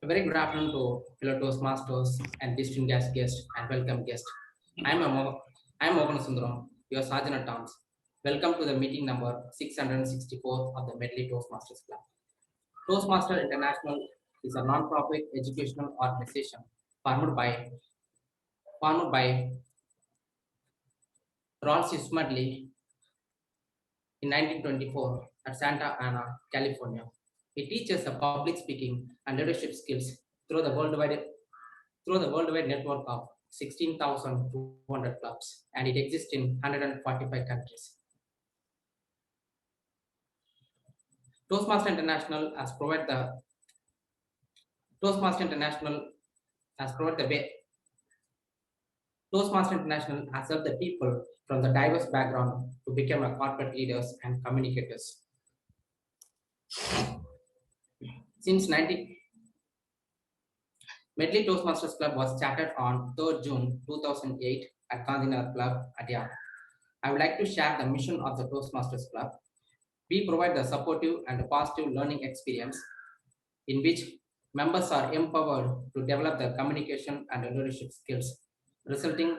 A very good afternoon to fellow Toastmasters and distinguished guests and welcome guests. I'm Mohan Sundaram, your Sergeant at Arms. Welcome to the meeting number 664 of the Medley Toastmasters Club. Toastmaster International is a non-profit educational organization formed by Francis Medley in 1924 at Santa Ana, California. It teaches the public speaking and leadership skills through the worldwide through the worldwide network of 16,200 clubs, and it exists in 145 countries. Toastmaster International has provided the Toastmaster International has provided the way. Toastmaster International has helped the people from the diverse background to become a corporate leaders and communicators. Since 19, Medley Toastmasters Club was started on 3rd June 2008 at Gandhinagar Club, Adyar. I would like to share the mission of the Toastmasters Club. We provide the supportive and positive learning experience in which members are empowered to develop their communication and leadership skills, resulting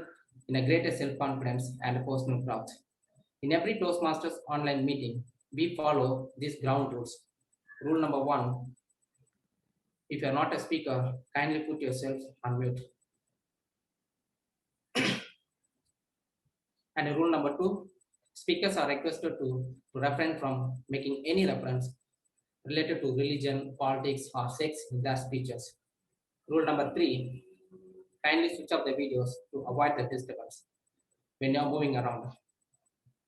in a greater self-confidence and personal growth. In every Toastmasters online meeting, we follow these ground rules. Rule number 1, if you are not a speaker, kindly put yourself on mute. And rule number 2, speakers are requested to refrain from making any reference related to religion, politics, or sex in their speeches. Rule number 3, kindly switch off the videos to avoid the disturbance when you're moving around.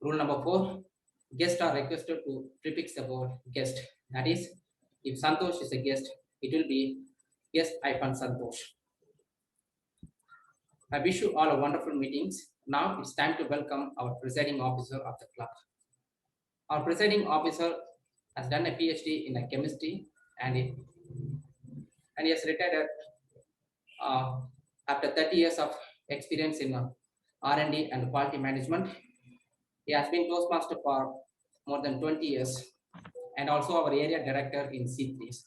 Rule number 4, guests are requested to prefix the word guest. That is, if Santosh is a guest, it will be guest-Santosh. I wish you all a wonderful meetings. Now it's time to welcome our presiding officer of the club. Our presiding officer has done a PhD in chemistry and he has retired after 30 years of experience in R&D and quality management. He has been Toastmaster for more than 20 years and also our area director in C3s.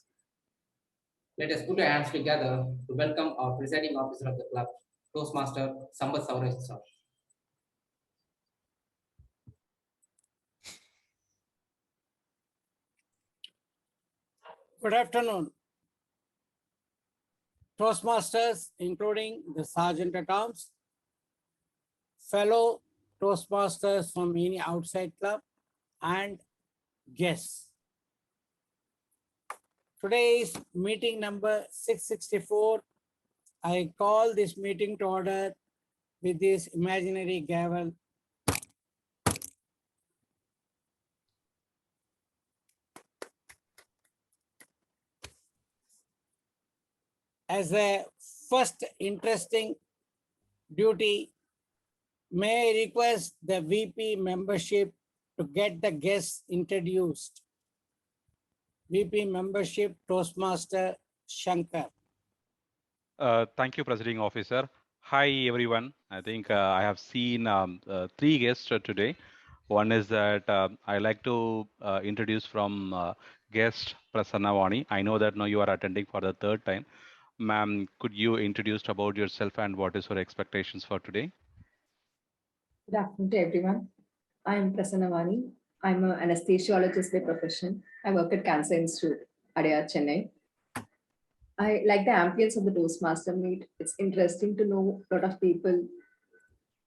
Let us put our hands together to welcome our presiding officer of the club, Toastmaster Sambat Saurash sir. Good afternoon. Toastmasters, including the Sergeant at Arms, fellow Toastmasters from any outside club, and guests. Today is meeting number 664. I call this meeting to order with this imaginary gavel. As a first interesting duty, may I request the VP membership to get the guests introduced. VP membership, Toastmaster Shankar. Thank you, Presiding Officer. Hi, everyone. I think I have seen 3 guests today. One is that I like to introduce from guest Prasanna Vani. I know that now you are attending for the 3rd time. Ma'am, could you introduce about yourself and what is your expectations for today? Good afternoon to everyone. I'm Prasanna Vani. I'm an anesthesiologist by profession. I work at Cancer Institute, Adyar, Chennai. I like the ambience of the Toastmaster meet. It's interesting to know a lot of people.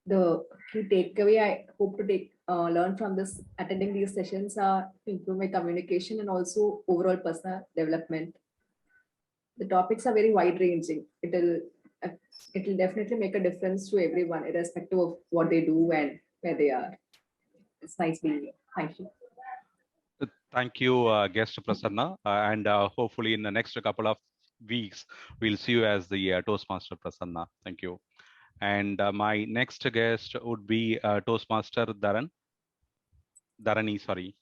The key takeaway I hope to learn from this attending these sessions are to improve my communication and also overall personal development. The topics are very wide ranging. It'll definitely make a difference to everyone, irrespective of what they do and where they are. It's nice being here. Thank you. Thank you, guest Prasanna. And hopefully in the next couple of weeks, we'll see you as the Toastmaster Prasanna. Thank you. And my next guest would be Toastmaster Dharani, sorry.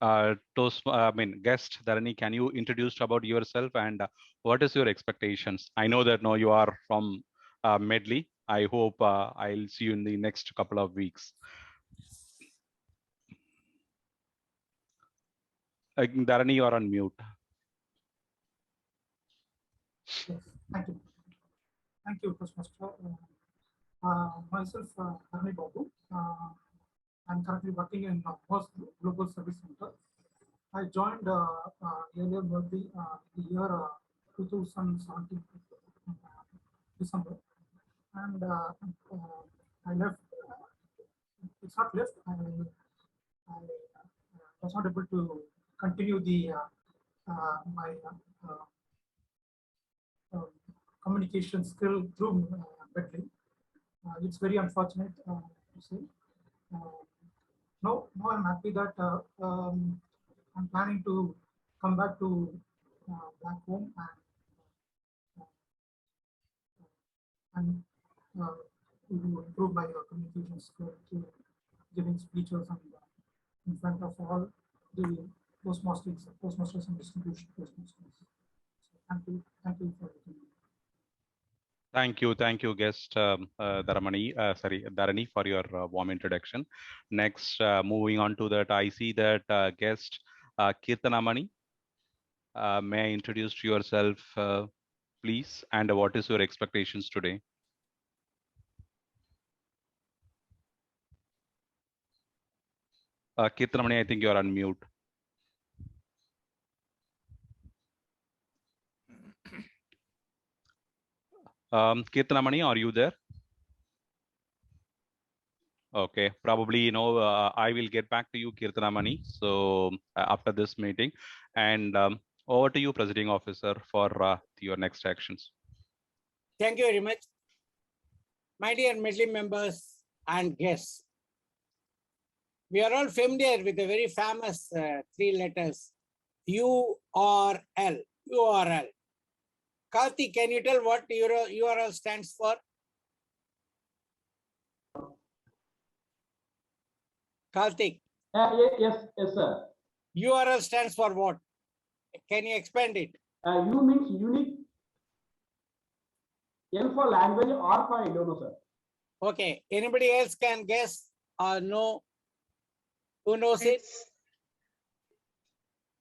Guest Dharani, can you introduce about yourself and what is your expectations? I know that now you are from Medley. I hope I'll see you in the next couple of weeks. Dharani, you are on mute. Yes, thank you. Thank you, Toastmaster. Myself, Dharani Babu. I'm currently working in Host Global Service Center. I joined earlier Medley the year 2017 December, and I left. It's not left. I was not able to continue the my communication skill through Medley. It's very unfortunate to say. Now I'm happy that I'm planning to come back to back home and to improve my communication skill to giving speeches and in front of all the Toastmasters and distribution Toastmasters. So thank you for listening. Thank you, guest Dharani, for your warm introduction. Next, moving on to that, I see that guest Kirtanamani. May I introduce yourself, please, and what is your expectations today? Kirtanamani, I think you are on mute. Kirtanamani, are you there? Okay, probably, I will get back to you, Kirtanamani, so after this meeting. And over to you, Presiding Officer, for your next actions. Thank you very much. My dear Medley members and guests, we are all familiar with the very famous 3 letters, URL. URL. Karthik, can you tell what URL stands for? Karthik. Yes, sir. URL stands for what? Can you expand it? U means unique. L for language, R for I don't know, sir. Okay. Anybody else can guess or know? Who knows it?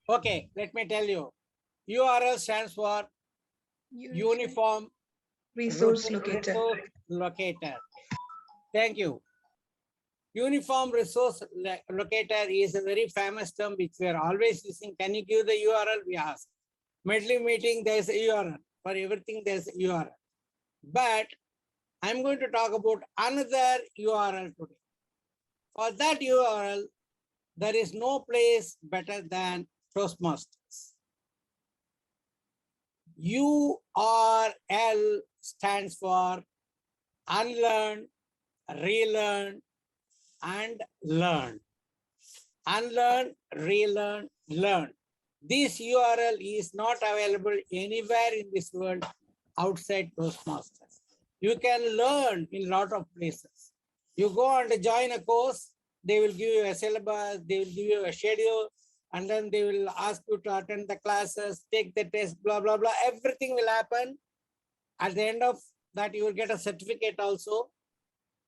Okay, let me tell you. URL stands for Uniform Resource Locator. Resource Locator. Thank you. Uniform Resource Locator is a very famous term which we are always using. Can you give the URL? We ask. Medley Meeting, there is a URL. For everything, there is a URL. But I'm going to talk about another URL today. For that URL, there is no place better than Toastmasters. URL stands for Unlearn, Relearn, and Learn. Unlearn, Relearn, Learn. This URL is not available anywhere in this world outside Toastmasters. You can learn in a lot of places. You go and join a course, they will give you a syllabus, they will give you a schedule, and then they will ask you to attend the classes, take the test, blah, blah, blah. Everything will happen. At the end of that, you will get a certificate also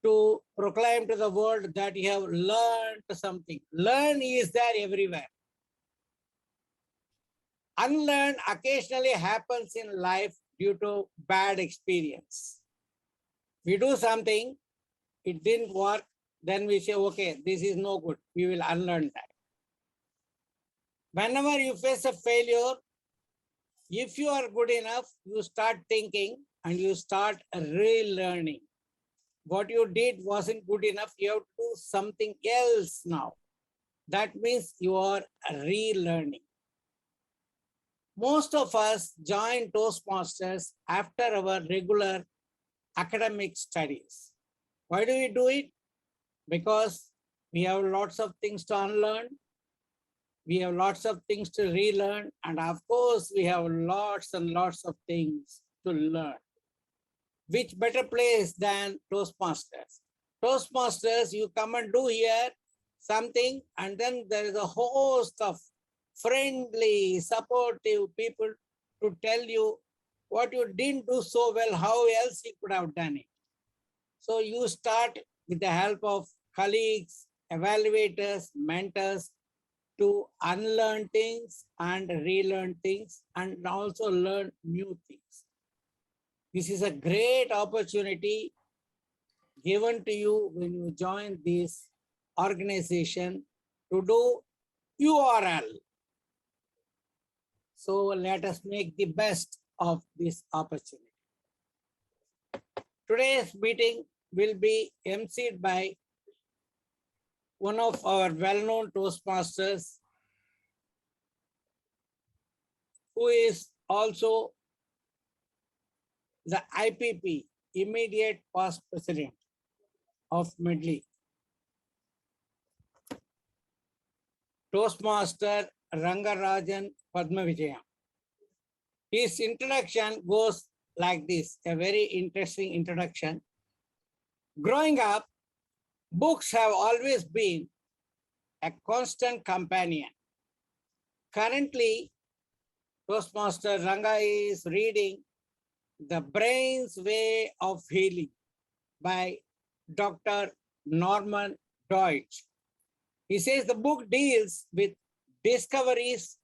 to proclaim to the world that you have learned something. Learn is there everywhere. Unlearn occasionally happens in life due to bad experience. We do something, it didn't work, then we say, okay, this is no good. We will unlearn that. Whenever you face a failure, if you are good enough, you start thinking and you start relearning. What you did wasn't good enough. You have to do something else now. That means you are relearning. Most of us join Toastmasters after our regular academic studies. Why do we do it? Because we have lots of things to unlearn. We have lots of things to relearn. And of course, we have lots and lots of things to learn. Which better place than Toastmasters? Toastmasters, you come and do here something, and then there is a host of friendly, supportive people to tell you what you didn't do so well, how else you could have done it. So you start with the help of colleagues, evaluators, mentors, to unlearn things and relearn things and also learn new things. This is a great opportunity given to you when you join this organization to do URL. So let us make the best of this opportunity. Today's meeting will be emceed by one of our well-known Toastmasters, who is also the IPP, immediate past president of Medley. Toastmaster Rangarajan Padmavijayam. His introduction goes like this, a very interesting introduction. Growing up, books have always been a constant companion. Currently, Toastmaster Ranga is reading The Brain's Way of Healing by Dr. Norman Deutsch. He says the book deals with discoveries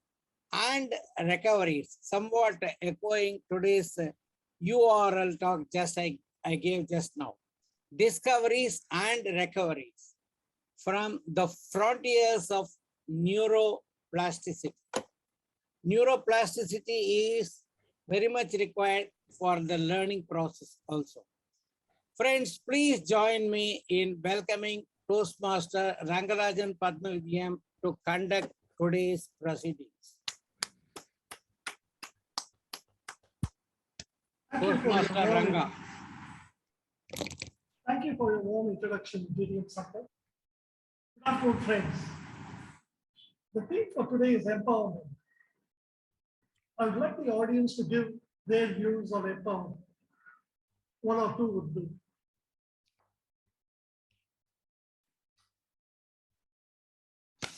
and recoveries, somewhat echoing today's URL talk I gave just now. Discoveries and recoveries from the frontiers of neuroplasticity. Neuroplasticity is very much required for the learning process also. Friends, please join me in welcoming Toastmaster Rangarajan Padmavijayam to conduct today's proceedings. Toastmaster Ranga. Thank you for your warm introduction, Gideon Sucker. Good afternoon, friends. The theme for today is empowerment. I would like the audience to give their views on empowerment. One or two would do.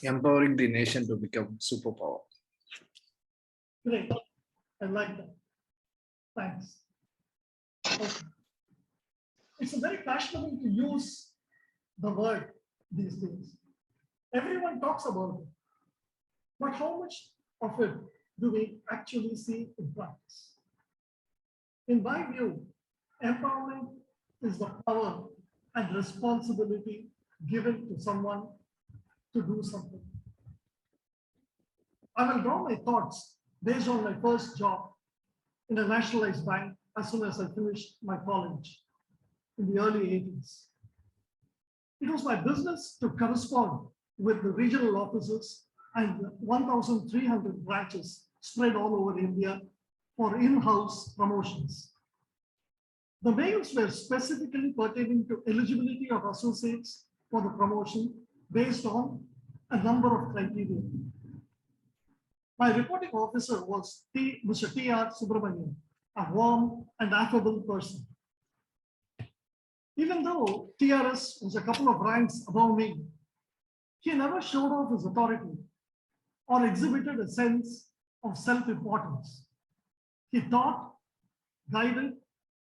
Empowering the nation to become superpower. Great. I like that. Thanks. Okay. It's a very fashionable to use the word these days. Everyone talks about it. But how much of it do we actually see in practice? In my view, empowerment is the power and responsibility given to someone to do something. I will draw my thoughts based on my first job in a nationalized bank as soon as I finished my college in the early 80s. It was my business to correspond with the regional offices and 1,300 branches spread all over India for in-house promotions. The mails were specifically pertaining to eligibility of associates for the promotion based on a number of criteria. My reporting officer was Mr. T.R. Subramanian, a warm and affable person. Even though TRS was a couple of ranks above me, he never showed off his authority or exhibited a sense of self-importance. He taught, guided,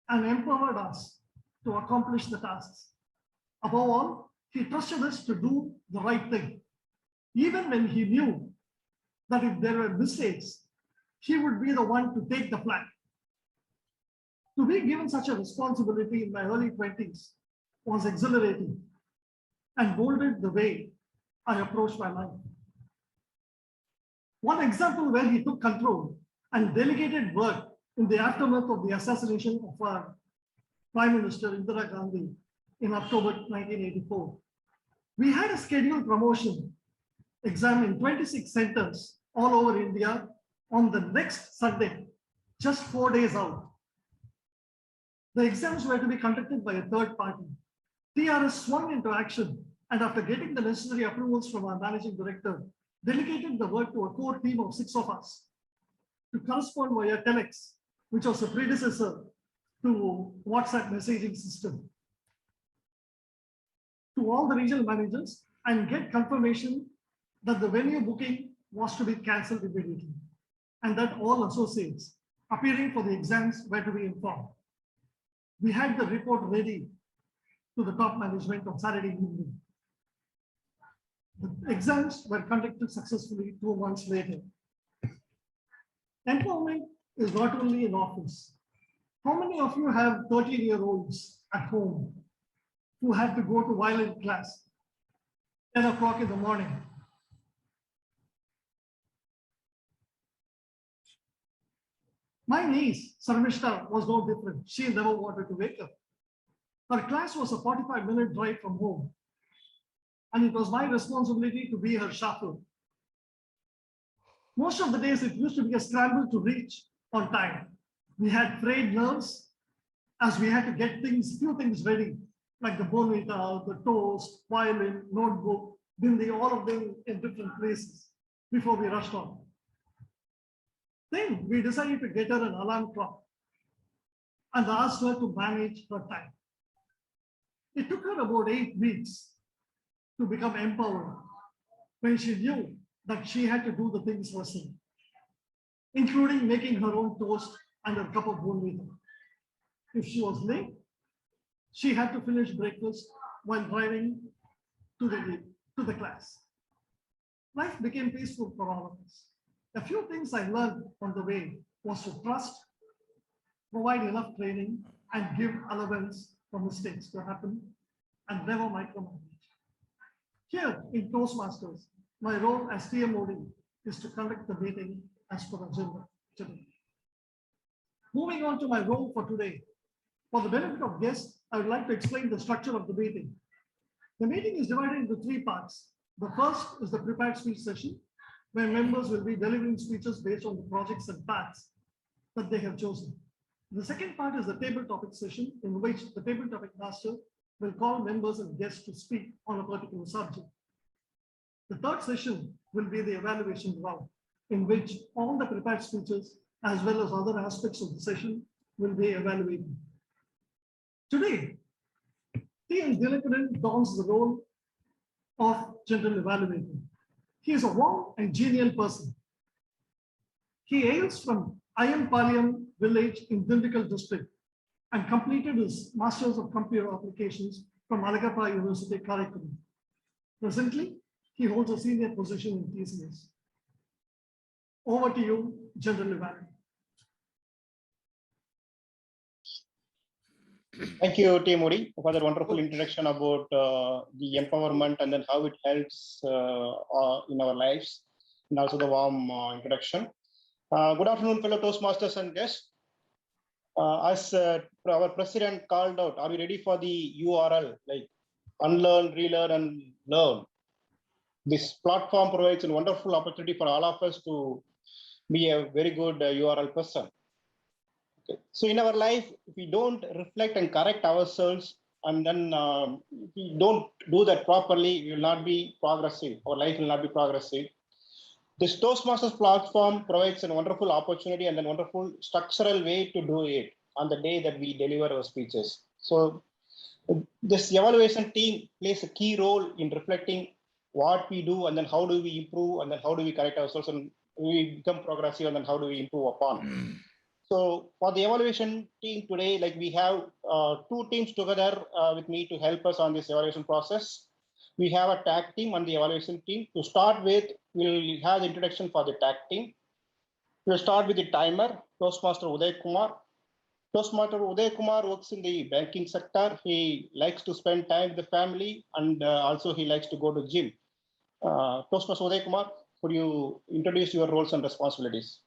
and empowered us to accomplish the tasks. Above all, he trusted us to do the right thing, even when he knew that if there were mistakes, he would be the one to take the flak. To be given such a responsibility in my early 20s was exhilarating and molded the way I approached my life. One example where he took control and delegated work in the aftermath of the assassination of our Prime Minister Indira Gandhi in October 1984. We had a scheduled promotion exam in 26 centers all over India on the next Sunday, just 4 days out. The exams were to be conducted by a third party. TRS swung into action, and after getting the necessary approvals from our managing director, delegated the work to a core team of 6 of us to correspond via Telex, which was a predecessor to WhatsApp messaging system, to all the regional managers and get confirmation that the venue booking was to be cancelled immediately and that all associates appearing for the exams were to be informed. We had the report ready to the top management on Saturday evening. The exams were conducted successfully 2 months later. Empowerment is not only in office. How many of you have 13-year-olds at home who had to go to violin class 10 o'clock in the morning? My niece, Sarmishta, was no different. She never wanted to wake up. Her class was a 45-minute drive from home, and it was my responsibility to be her chauffeur. Most of the days, it used to be a scramble to reach on time. We had frayed nerves as we had to get few things ready, like the bonita, the toast, violin, notebook, bindi, all of them in different places before we rushed on. Then we decided to get her an alarm clock and asked her to manage her time. It took her about 8 weeks to become empowered when she knew that she had to do the things herself, including making her own toast and her cup of bonita. If she was late, she had to finish breakfast while driving to the class. Life became peaceful for all of us. A few things I learned on the way was to trust, provide enough training, and give allowance for mistakes to happen, and never micromanage. Here in Toastmasters, my role as TMOD is to conduct the meeting as per agenda today. Moving on to my role for today. For the benefit of guests, I would like to explain the structure of the meeting. The meeting is divided into 3 parts. The first is the prepared speech session, where members will be delivering speeches based on the projects and paths that they have chosen. The second part is the table topic session, in which the table topic master will call members and guests to speak on a particular subject. The third session will be the evaluation round, in which all the prepared speeches, as well as other aspects of the session, will be evaluated. Today, T.N. Dilakaran dons the role of general evaluator. He is a warm and genial person. He hails from Ayampalayam village in Dindigul district and completed his Masters of Computer Applications from Alagappa University, Karaikal. Presently, he holds a senior position in TCS. Over to you, General Evaluator. Thank you, T. Modi, for that wonderful introduction about the empowerment and then how it helps in our lives, and also the warm introduction. Good afternoon, fellow Toastmasters and guests. As our president called out, are we ready for the URL, like unlearn, relearn, and learn? This platform provides a wonderful opportunity for all of us to be a very good URL person. So in our life, if we don't reflect and correct ourselves, and then if we don't do that properly, we will not be progressive. Our life will not be progressive. This Toastmasters platform provides a wonderful opportunity and a wonderful structural way to do it on the day that we deliver our speeches. So this evaluation team plays a key role in reflecting what we do, and then how do we improve, and then how do we correct ourselves, and we become progressive, and then how do we improve upon. So for the evaluation team today, like we have 2 teams together with me to help us on this evaluation process. We have a tag team and the evaluation team. To start with, we'll have the introduction for the tag team. We'll start with the timer, Toastmaster Uday Kumar. Toastmaster Uday Kumar works in the banking sector. He likes to spend time with the family, and also he likes to go to gym. Toastmaster Uday Kumar, could you introduce your roles and responsibilities?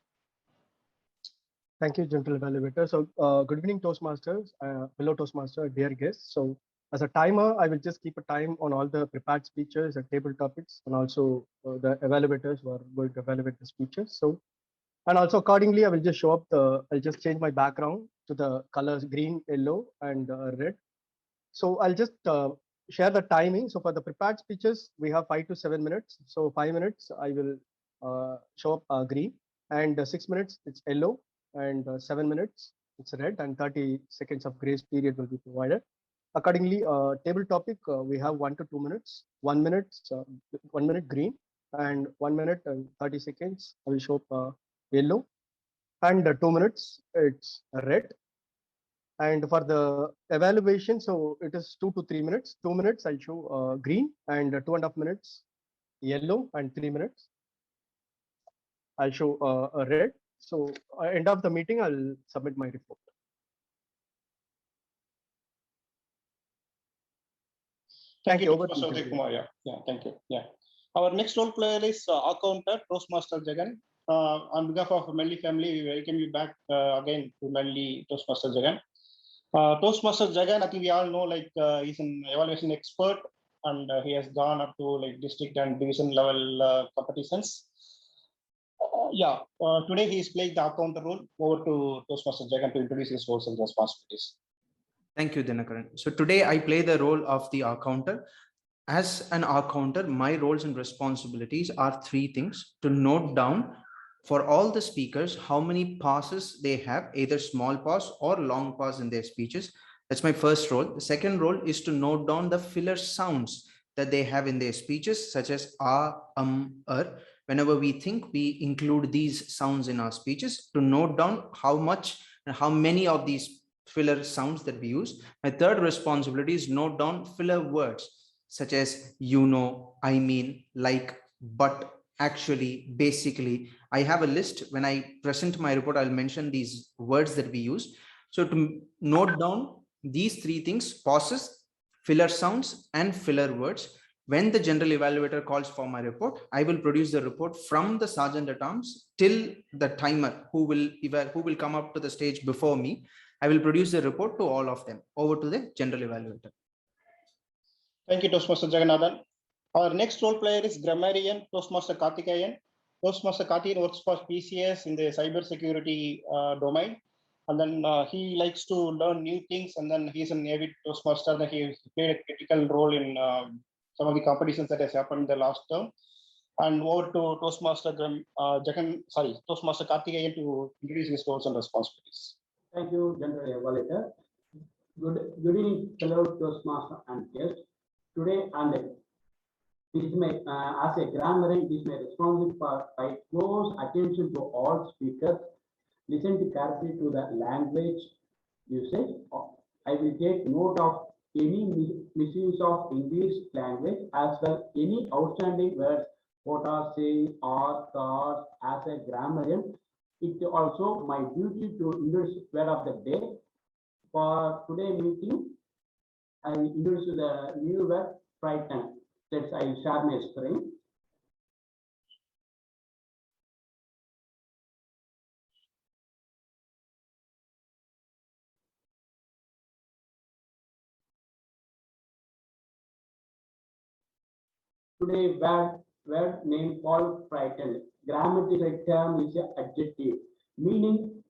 Thank you, General Evaluator. So good evening, Toastmasters, fellow Toastmaster, dear guests. So as a timer, I will just keep a time on all the prepared speeches and table topics, and also the evaluators who are going to evaluate the speeches. So, and also accordingly, I will just show up I'll just change my background to the colors green, yellow, and red. So I'll just share the timing. So for the prepared speeches, we have 5 to 7 minutes. So 5 minutes, I will show up green, and 6 minutes, it's yellow, and 7 minutes, it's red, and 30 seconds of grace period will be provided. Accordingly, table topic, we have 1 to 2 minutes, 1 minute, 1 minute green, and 1 minute and 30 seconds, I will show up yellow, and 2 minutes, it's red. And for the evaluation, so it is 2 to 3 minutes. 2 minutes, I'll show green, and 2.5 minutes, yellow and 3 minutes. I'll show a red. So end of the meeting, I'll submit my report. Thank you, Over to Toastmaster you, Uday Kumar. Yeah, thank you. Yeah. Our next role player is accountant Toastmaster Jagan. On behalf of Medley family, we welcome you back again to Medley Toastmaster Jagan. Toastmaster Jagan, I think we all know, like he's an evaluation expert, and he has gone up to like district and division level competitions. Today he is playing the accountant role. Over to Toastmaster Jagan to introduce his roles and responsibilities. Thank you, Dinakaran. So today I play the role of the accountant. As an accountant, my roles and responsibilities are 3 things: to note down for all the speakers how many pauses they have, either small pause or long pause in their speeches. That's my first role. The second role is to note down the filler sounds that they have in their speeches, such as Whenever we think, we include these sounds in our speeches to note down how much and how many of these filler sounds that we use. My third responsibility is note down filler words such as I mean, like, but, actually, basically. I have a list. When I present my report, I'll mention these words that we use. So to note down these 3 things: pauses, filler sounds, and filler words. When the general evaluator calls for my report, I will produce the report from the sergeant at arms till the timer who will come up to the stage before me. I will produce the report to all of them. Over to the general evaluator. Thank you, Toastmaster Jagannathan. Our next role player is grammarian Toastmaster Karthikeyan. Toastmaster Karthikeyan works for PCS in the cybersecurity domain. And then he likes to learn new things. And then he's an avid Toastmaster. That he played a critical role in some of the competitions that has happened in the last term. And over to Toastmaster Toastmaster Karthikeyan to introduce his roles and responsibilities. Thank you, General Evaluator. Good evening, fellow Toastmaster and guests. Today, this is my as a grammarian, this is my responsibility for pay close attention to all speakers. Listen to carefully to the language usage. I will take note of any misuse of English language as well any outstanding words what are saying or thoughts as a grammarian. It's also my duty to introduce word of the day. For today's meeting, I will introduce the new word frighten. Let's I will share my screen. Today word name called frightened. Grammatical term is an adjective meaning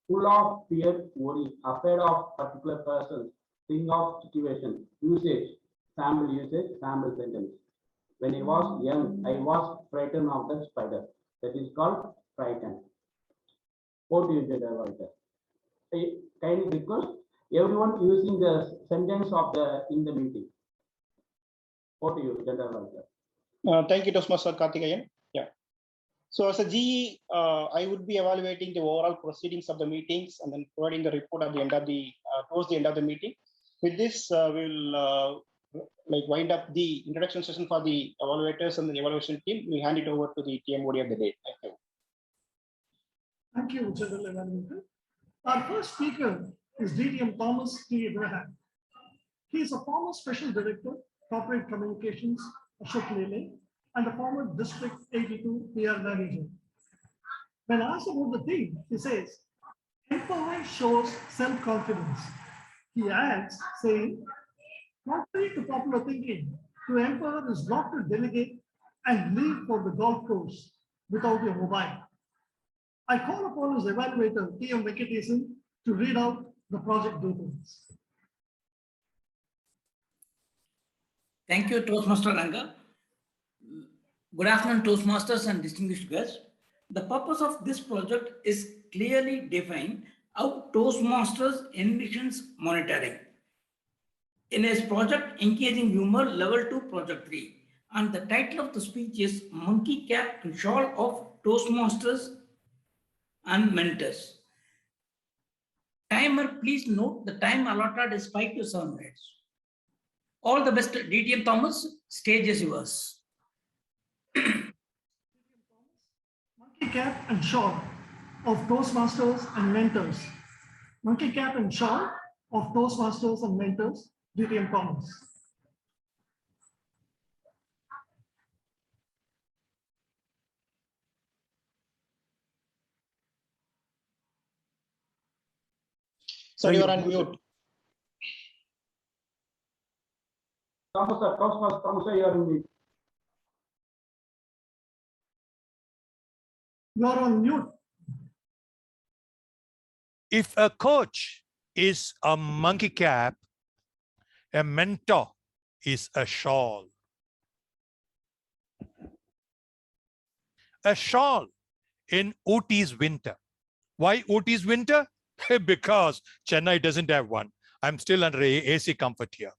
full of fear, worry, afraid of particular person, thing of situation, usage, sample sentence. When I was young, I was frightened of the spider. That is called frightened. What do you get about that? I kindly request everyone using the sentence of in the meeting. What do you get about that? Thank you, Toastmaster Karthikeyan. Yeah. So as a GE, I would be evaluating the overall proceedings of the meetings and then providing the report at the end of the towards the end of the meeting. With this, we'll wind up the introduction session for the evaluators and the evaluation team. We hand it over to the TMOD of the day. Thank you. Thank you, General Evaluator. Our first speaker is DTM Thomas T. Abraham. He is a former Special Director, Corporate Communications, Ashok Lele, and a former District 82 PR Manager. When asked about the theme, he says, empowerment shows self-confidence. He adds, saying, contrary to popular thinking, to empower is not to delegate and leave for the golf course without your mobile. I call upon his evaluator, T.M. Venkatesan, to read out the project details. Thank you, Toastmaster Ranga. Good afternoon, Toastmasters and distinguished guests. The purpose of this project is clearly defined how Toastmasters envisions monitoring. In his project, Engaging Humor Level 2 Project 3, and the title of the speech is Monkey Cap and Shawl of Toastmasters and Mentors. Timer, please note the time allotted is 5 to 7 minutes. All the best, DTM Thomas. Stage is yours. Monkey cap and shawl of Toastmasters and mentors. Monkey cap and shawl of Toastmasters and mentors, DTM Commons. So you are on mute. Thomas, you are in mute. You are on mute. If a coach is a monkey cap, a mentor is a shawl. A shawl in Ooty's winter. Why Ooty's winter? Because Chennai doesn't have one. I'm still under AC comfort here.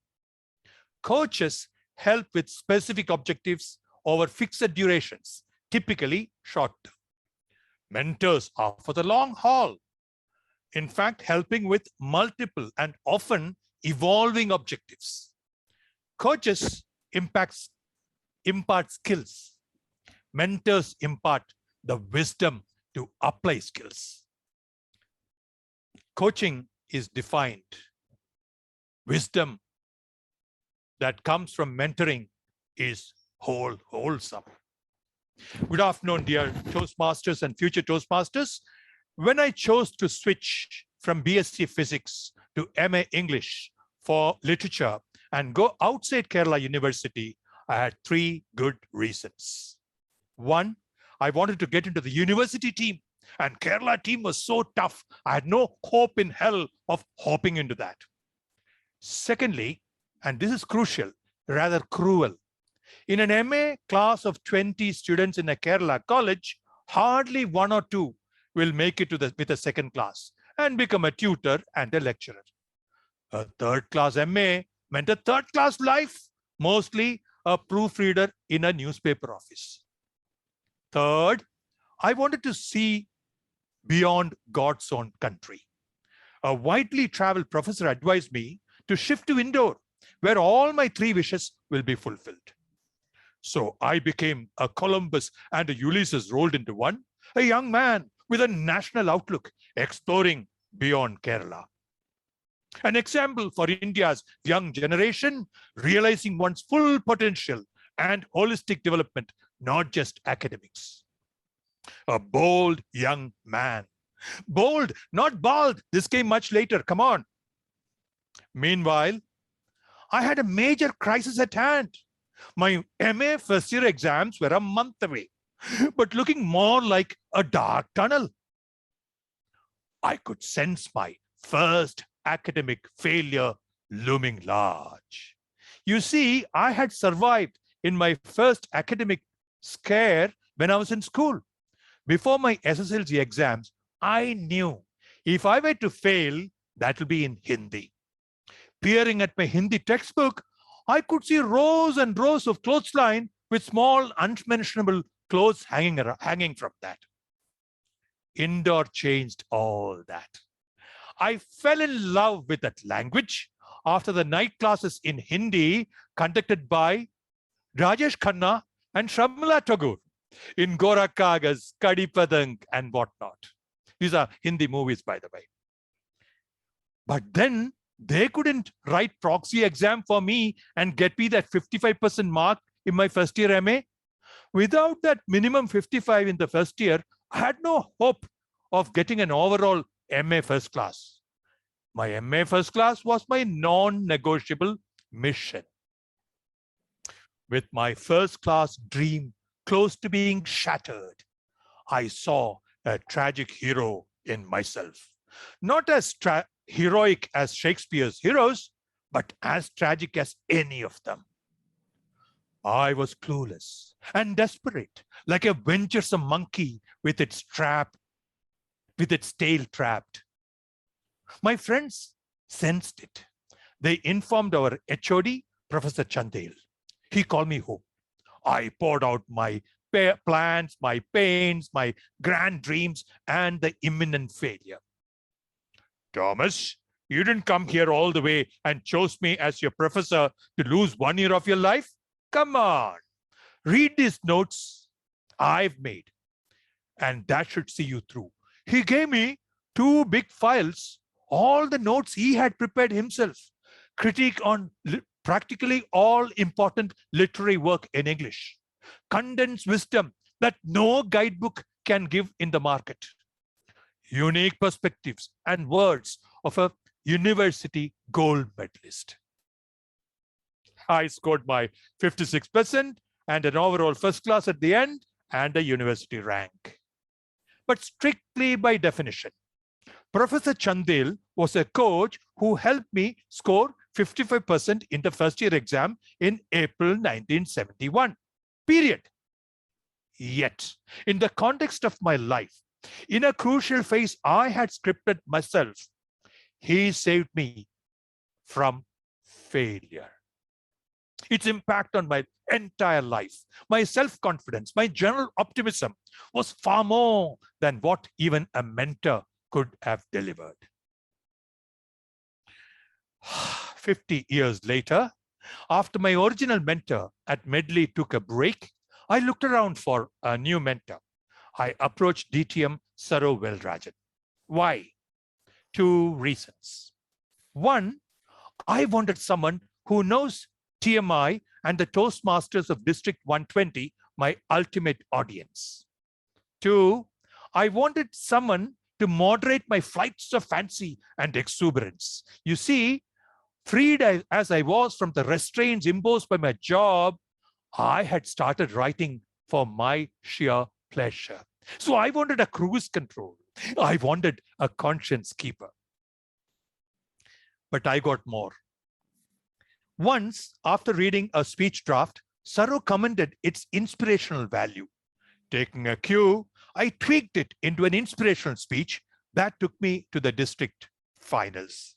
Coaches help with specific objectives over fixed durations, typically short term. Mentors are for the long haul. In fact, helping with multiple and often evolving objectives. Coaches impart skills. Mentors impart the wisdom to apply skills. Coaching is defined. Wisdom that comes from mentoring is wholesome. Good afternoon, dear Toastmasters and future Toastmasters. When I chose to switch from BSc Physics to MA English for literature and go outside Kerala University, I had three good reasons. One, I wanted to get into the university team, and Kerala team was so tough, I had no hope in hell of hopping into that. Secondly, and this is crucial, rather cruel, in an MA class of 20 students in a Kerala college, hardly one or two will make it to with a second class and become a tutor and a lecturer. A third class MA meant a third class life, mostly a proofreader in a newspaper office. Third, I wanted to see beyond God's own country. A widely traveled professor advised me to shift to Indore, where all my three wishes will be fulfilled. So I became a Columbus and a Ulysses rolled into one, a young man with a national outlook, exploring beyond Kerala. An example for India's young generation, realizing one's full potential and holistic development, not just academics. A bold young man. Bold, not bald. This came much later. Come on. Meanwhile, I had a major crisis at hand. My MA first year exams were a month away, but looking more like a dark tunnel. I could sense my first academic failure looming large. You see, I had survived in my first academic scare when I was in school. Before my SSLC exams, I knew if I were to fail, that will be in Hindi. Peering at my Hindi textbook, I could see rows and rows of clothesline with small unmentionable clothes hanging from that. Indore changed all that. I fell in love with that language after the night classes in Hindi conducted by Rajesh Khanna and Shamla Tagore in Gora Kagas, Kadi Padang, and whatnot. These are Hindi movies, by the way. But then they couldn't write proxy exam for me and get me that 55% mark in my first year MA. Without that minimum 55 in the first year, I had no hope of getting an overall MA first class. My MA first class was my non-negotiable mission. With my first class dream close to being shattered, I saw a tragic hero in myself. Not as heroic as Shakespeare's heroes, but as tragic as any of them. I was clueless and desperate, like a venturesome monkey with its tail trapped. My friends sensed it. They informed our HOD, Professor Chandel. He called me home. I poured out my plans, my pains, my grand dreams, and the imminent failure. Thomas, you didn't come here all the way and chose me as your professor to lose 1 year of your life? Come on. Read these notes I've made, and that should see you through. He gave me 2 big files, all the notes he had prepared himself, critique on practically all important literary work in English, condensed wisdom that no guidebook can give in the market, unique perspectives and words of a university gold medalist. I scored my 56% and an overall first class at the end and a university rank. But strictly by definition, Professor Chandil was a coach who helped me score 55% in the first year exam in April 1971, period. Yet, in the context of my life, in a crucial phase I had scripted myself, he saved me from failure. Its impact on my entire life, my self-confidence, my general optimism was far more than what even a mentor could have delivered. 50 years later, after my original mentor at Medley took a break, I looked around for a new mentor. I approached DTM Saro Velrajan. Why? 2 reasons. One, I wanted someone who knows TMI and the Toastmasters of District 120, my ultimate audience. 2, I wanted someone to moderate my flights of fancy and exuberance. You see, freed as I was from the restraints imposed by my job, I had started writing for my sheer pleasure. So I wanted a cruise control. I wanted a conscience keeper. But I got more. Once, after reading a speech draft, Saro commended its inspirational value. Taking a cue, I tweaked it into an inspirational speech that took me to the district finals.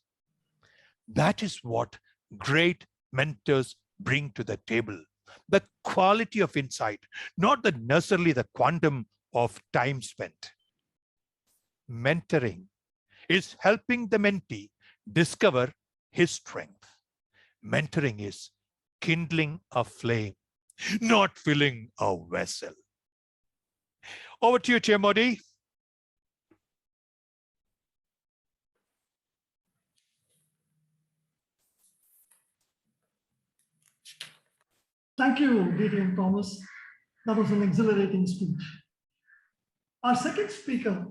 That is what great mentors bring to the table. The quality of insight, not necessarily the quantum of time spent. Mentoring is helping the mentee discover his strength. Mentoring is kindling a flame, not filling a vessel. Over to you, Chair Modi. Thank you, DTM Thomas. That was an exhilarating speech. Our second speaker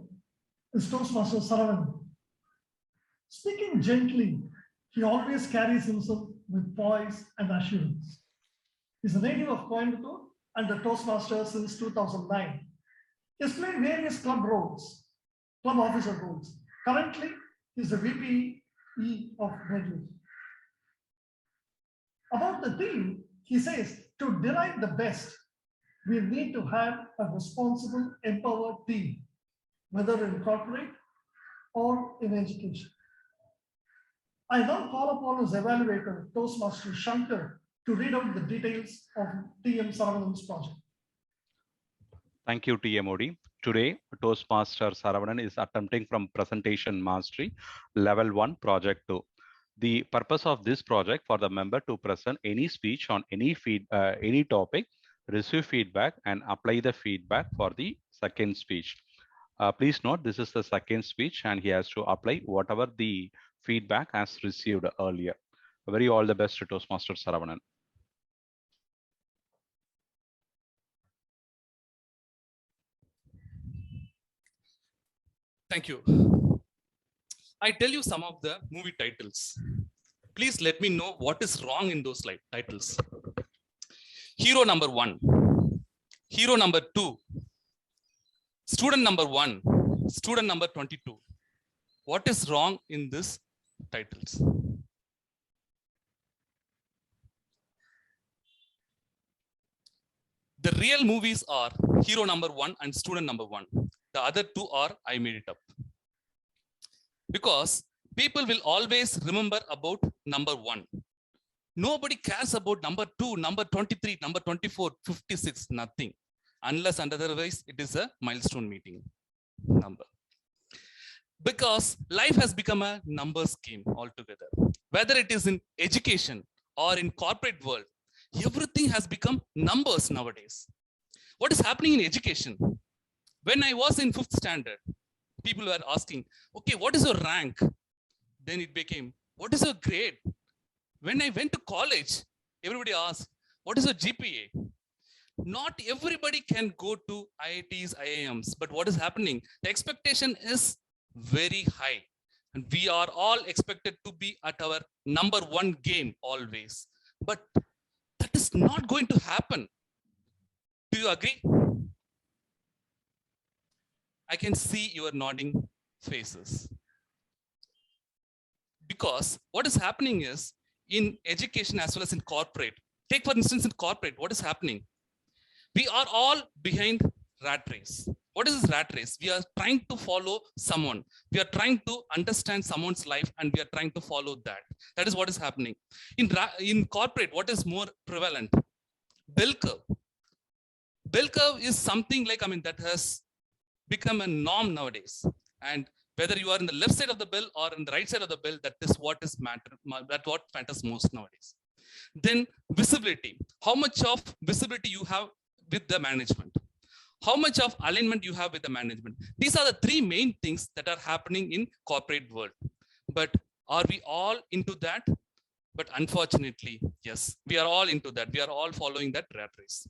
is Toastmaster Saravanan. Speaking gently, he always carries himself with poise and assurance. He's a native of Coimbatore and a Toastmaster since 2009. He has played various club officer roles. Currently, he's the VPE of Medley. About the theme, he says, to derive the best, we need to have a responsible, empowered team, whether in corporate or in education. I now call upon his evaluator, Toastmaster Shankar, to read out the details of TM Saravanan's project. Thank you, TMOD. Today, Toastmaster Saravanan is attempting from Presentation Mastery, Level 1, Project 2. The purpose of this project for the member to present any speech on any topic, receive feedback, and apply the feedback for the second speech. Please note, this is the second speech, and he has to apply whatever the feedback has received earlier. Very all the best to Toastmaster Saravanan. Thank you. I tell you some of the movie titles. Please let me know what is wrong in those titles. Hero number 1, hero number 2, student number 1, student number 22. What is wrong in these titles? The real movies are hero number 1 and student number 1. The other 2 are I made it up. Because people will always remember about number 1. Nobody cares about number 2, number 23, number 24, 56, nothing. Unless and otherwise it is a milestone meeting number. Because life has become a numbers game altogether. Whether it is in education or in corporate world, Everything has become numbers nowadays. What is happening in education? When I was in 5th standard, people were asking, okay, what is your rank? Then it became, what is your grade? When I went to college, everybody asked, what is your GPA? Not everybody can go to IITs, IIMs, but what is happening? The expectation is very high. And we are all expected to be at our #1 game always. But that is not going to happen. Do you agree? I can see your nodding faces. Because what is happening is in education as well as in corporate. Take for instance in corporate, what is happening? We are all behind rat race. What is this rat race? We are trying to follow someone. We are trying to understand someone's life and we are trying to follow that. That is what is happening. In corporate, what is more prevalent? Bell curve. Bell curve is something like, that has become a norm nowadays. And whether you are in the left side of the bell or in the right side of the bell, that is what matters most nowadays. Then visibility. How much of visibility you have with the management? How much of alignment you have with the management? These are the 3 main things that are happening in corporate world. But are we all into that? But unfortunately, yes, we are all into that. We are all following that rat race.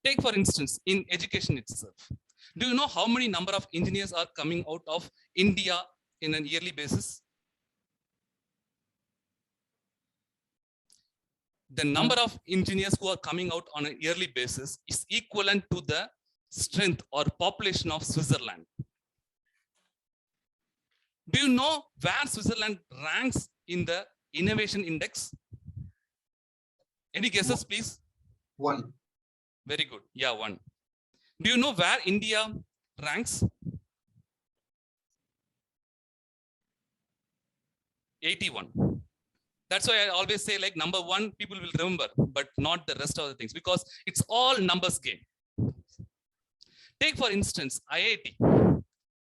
Take for instance, in education itself. Do you know how many number of engineers are coming out of India in an yearly basis? The number of engineers who are coming out on a yearly basis is equivalent to the strength or population of Switzerland. Do you know where Switzerland ranks in the innovation index? Any guesses, please? 1. Very good. Yeah, 1. Do you know where India ranks? 81. That's why I always say like #1 people will remember, but not the rest of the things because it's all numbers game. Take for instance, IIT.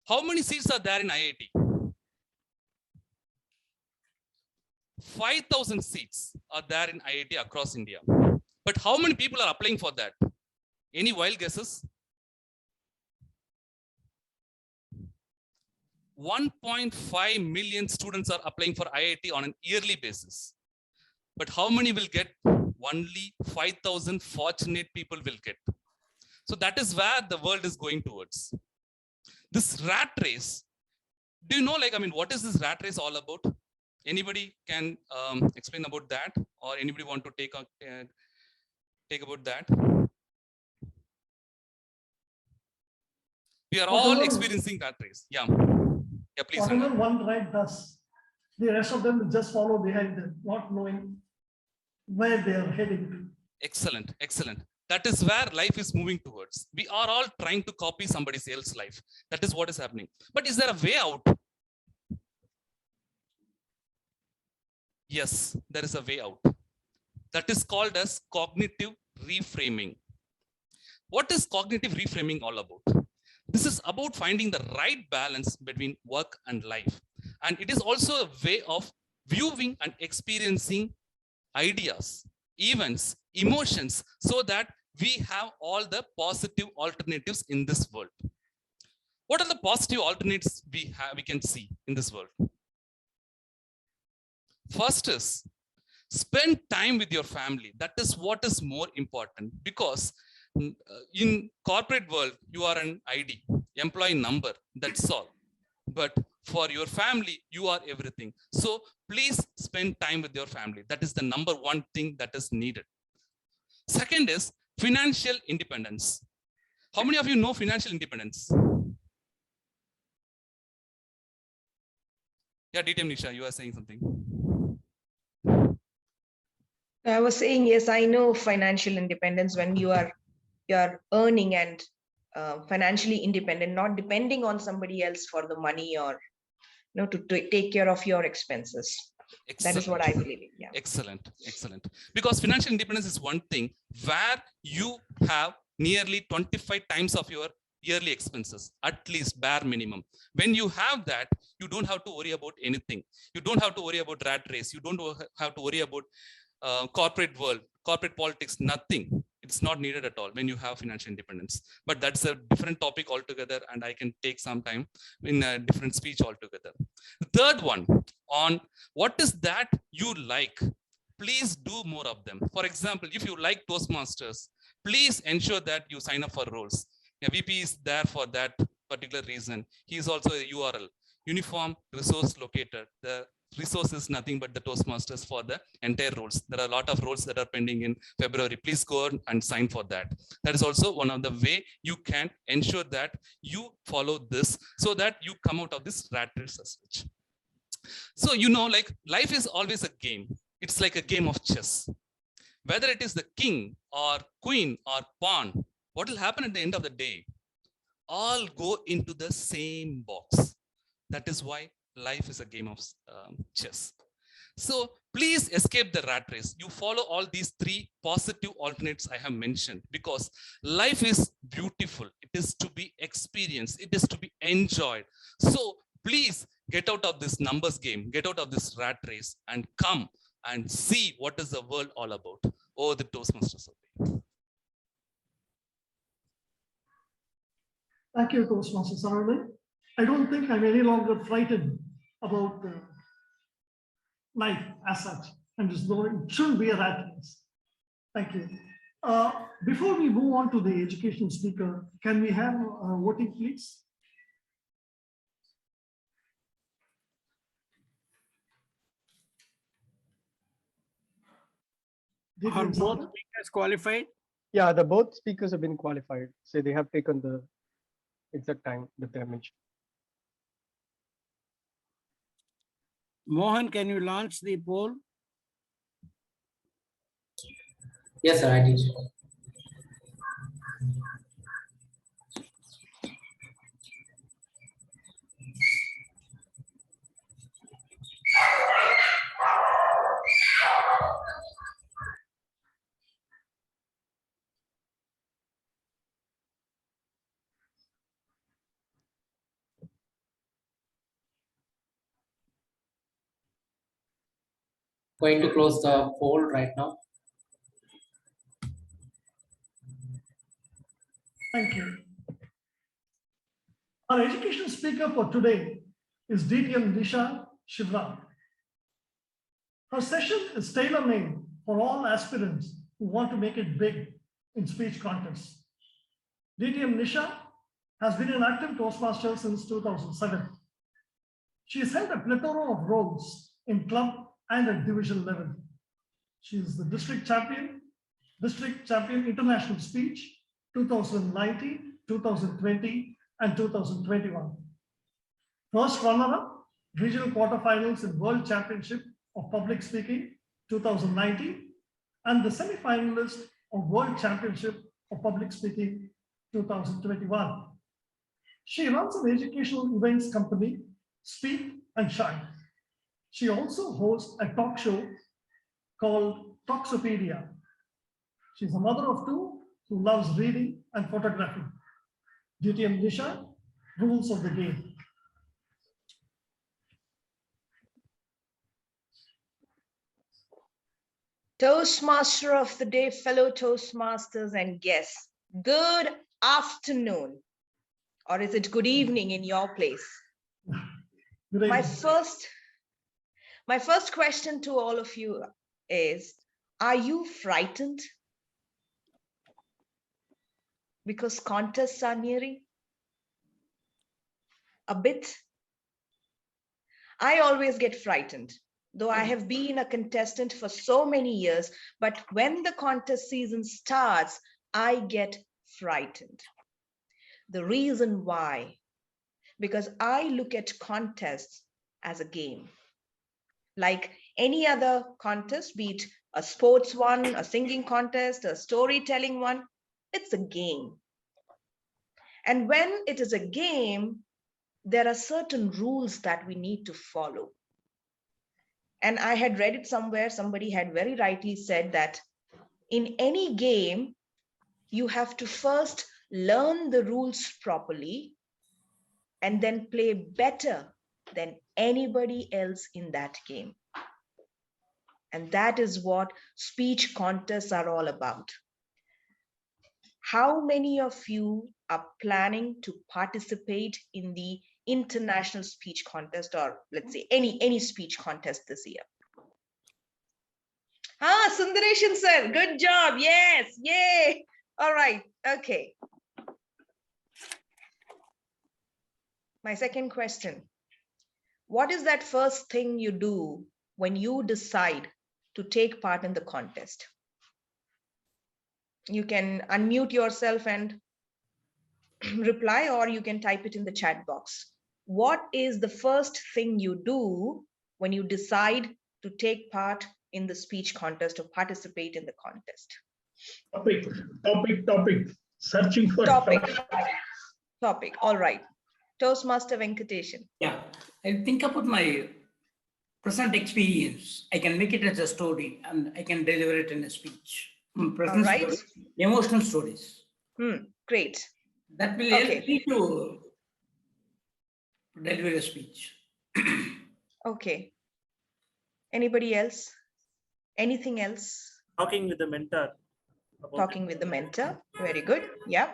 How many seats are there in IIT? 5,000 seats are there in IIT across India. But how many people are applying for that? Any wild guesses? 1.5 million students are applying for IIT on an yearly basis. But how many will get? Only 5,000 fortunate people will get. So that is where the world is going towards. This rat race. Do you know, what is this rat race all about? Anybody can explain about that, or anybody want to take about that? We are all experiencing rat race. Yeah. Yeah, please. Whatever one right does, the rest of them will just follow behind them, not knowing where they are heading to. Excellent, excellent. That is where life is moving towards. We are all trying to copy somebody else's life. That is what is happening. But is there a way out? Yes, there is a way out. That is called as cognitive reframing. What is cognitive reframing all about? This is about finding the right balance between work and life. And it is also a way of viewing and experiencing ideas, events, emotions, so that we have all the positive alternatives in this world. What are the positive alternatives we can see in this world? First is spend time with your family. That is what is more important, because in corporate world, you are an ID, employee number, that's all. But for your family, you are everything. So please spend time with your family. That is the #1 thing that is needed. Second is financial independence. How many of you know financial independence? Yeah, DTM Nisha, you are saying something. I was saying, yes, I know financial independence when you are earning and financially independent, not depending on somebody else for the money or to take care of your expenses. Excellent. That is what I believe in. Yeah. Excellent, excellent. Because financial independence is one thing where you have nearly 25 times of your yearly expenses, at least bare minimum. When you have that, you don't have to worry about anything. You don't have to worry about rat race. You don't have to worry about corporate world, corporate politics, nothing. It's not needed at all when you have financial independence. But that's a different topic altogether, and I can take some time in a different speech altogether. The third one on what is that you like. Please do more of them. For example, if you like Toastmasters, please ensure that you sign up for roles. Yeah, VP is there for that particular reason. He is also a URL, Uniform Resource Locator. The resource is nothing but the Toastmasters for the entire roles. There are a lot of roles that are pending in February. Please go and sign for that. That is also one of the way you can ensure that you follow this so that you come out of this rat race as such. So, you know, like life is always a game. It's like a game of chess. Whether it is the king or queen or pawn, what will happen at the end of the day? All go into the same box. That is why life is a game of chess. So please escape the rat race. You follow all these three positive alternates I have mentioned, because life is beautiful. It is to be experienced. It is to be enjoyed. So please get out of this numbers game, get out of this rat race and come and see what is the world all about. Oh, the Toastmasters. Thank you, Toastmaster Saravanan. I don't think I'm any longer frightened about life as such. I'm just going, it shouldn't be a rat race. Thank you. Before we move on to the education speaker, can we have voting, please? Are both speakers qualified? Yeah, the both speakers have been qualified. So they have taken the exact time that they have mentioned. Mohan, can you launch the poll? Yes, sir, I did. Going to close the poll right now. Thank you. Our education speaker for today is DTM Nisha Shivram. Her session is tailor-made for all aspirants who want to make it big in speech contests. DTM Nisha has been an active Toastmaster since 2007. She has held a plethora of roles in club and at division level. She is the district champion international speech 2019, 2020, and 2021. First runner-up, regional quarterfinals in World Championship of Public Speaking 2019, and the semi-finalist of World Championship of Public Speaking 2021. She runs an educational events company, Speak and Shine. She also hosts a talk show called Talksopedia. She's a mother of two who loves reading and photography. DTM Nisha, rules of the game. Toastmaster of the day, fellow Toastmasters and guests, good afternoon. Or is it good evening in your place? My first question to all of you is, are you frightened? Because contests are nearing? A bit? I always get frightened, though I have been a contestant for so many years, but when the contest season starts, I get frightened. The reason why? Because I look at contests as a game. Like any other contest, be it a sports one, a singing contest, a storytelling one, it's a game. And when it is a game, there are certain rules that we need to follow. And I had read it somewhere, somebody had very rightly said that in any game, you have to first learn the rules properly and then play better than anybody else in that game. And that is what speech contests are all about. How many of you are planning to participate in the international speech contest, or let's say any speech contest this year? Ah, Sundareshan sir, good job. Yes, yay. All right, okay. My second question. What is that first thing you do when you decide to take part in the contest? You can unmute yourself and reply, or you can type it in the chat box. What is the first thing you do when you decide to take part in the speech contest or participate in the contest? Topic. Searching for Topic. All right. Toastmaster Venkateshan. Yeah, I think about my present experience. I can make it as a story and I can deliver it in a speech. Present All right. story, emotional stories. Great. That will help me to deliver a speech. Okay. Anybody else? Anything else? Talking with the mentor. Talking with the mentor. Very good. Yeah.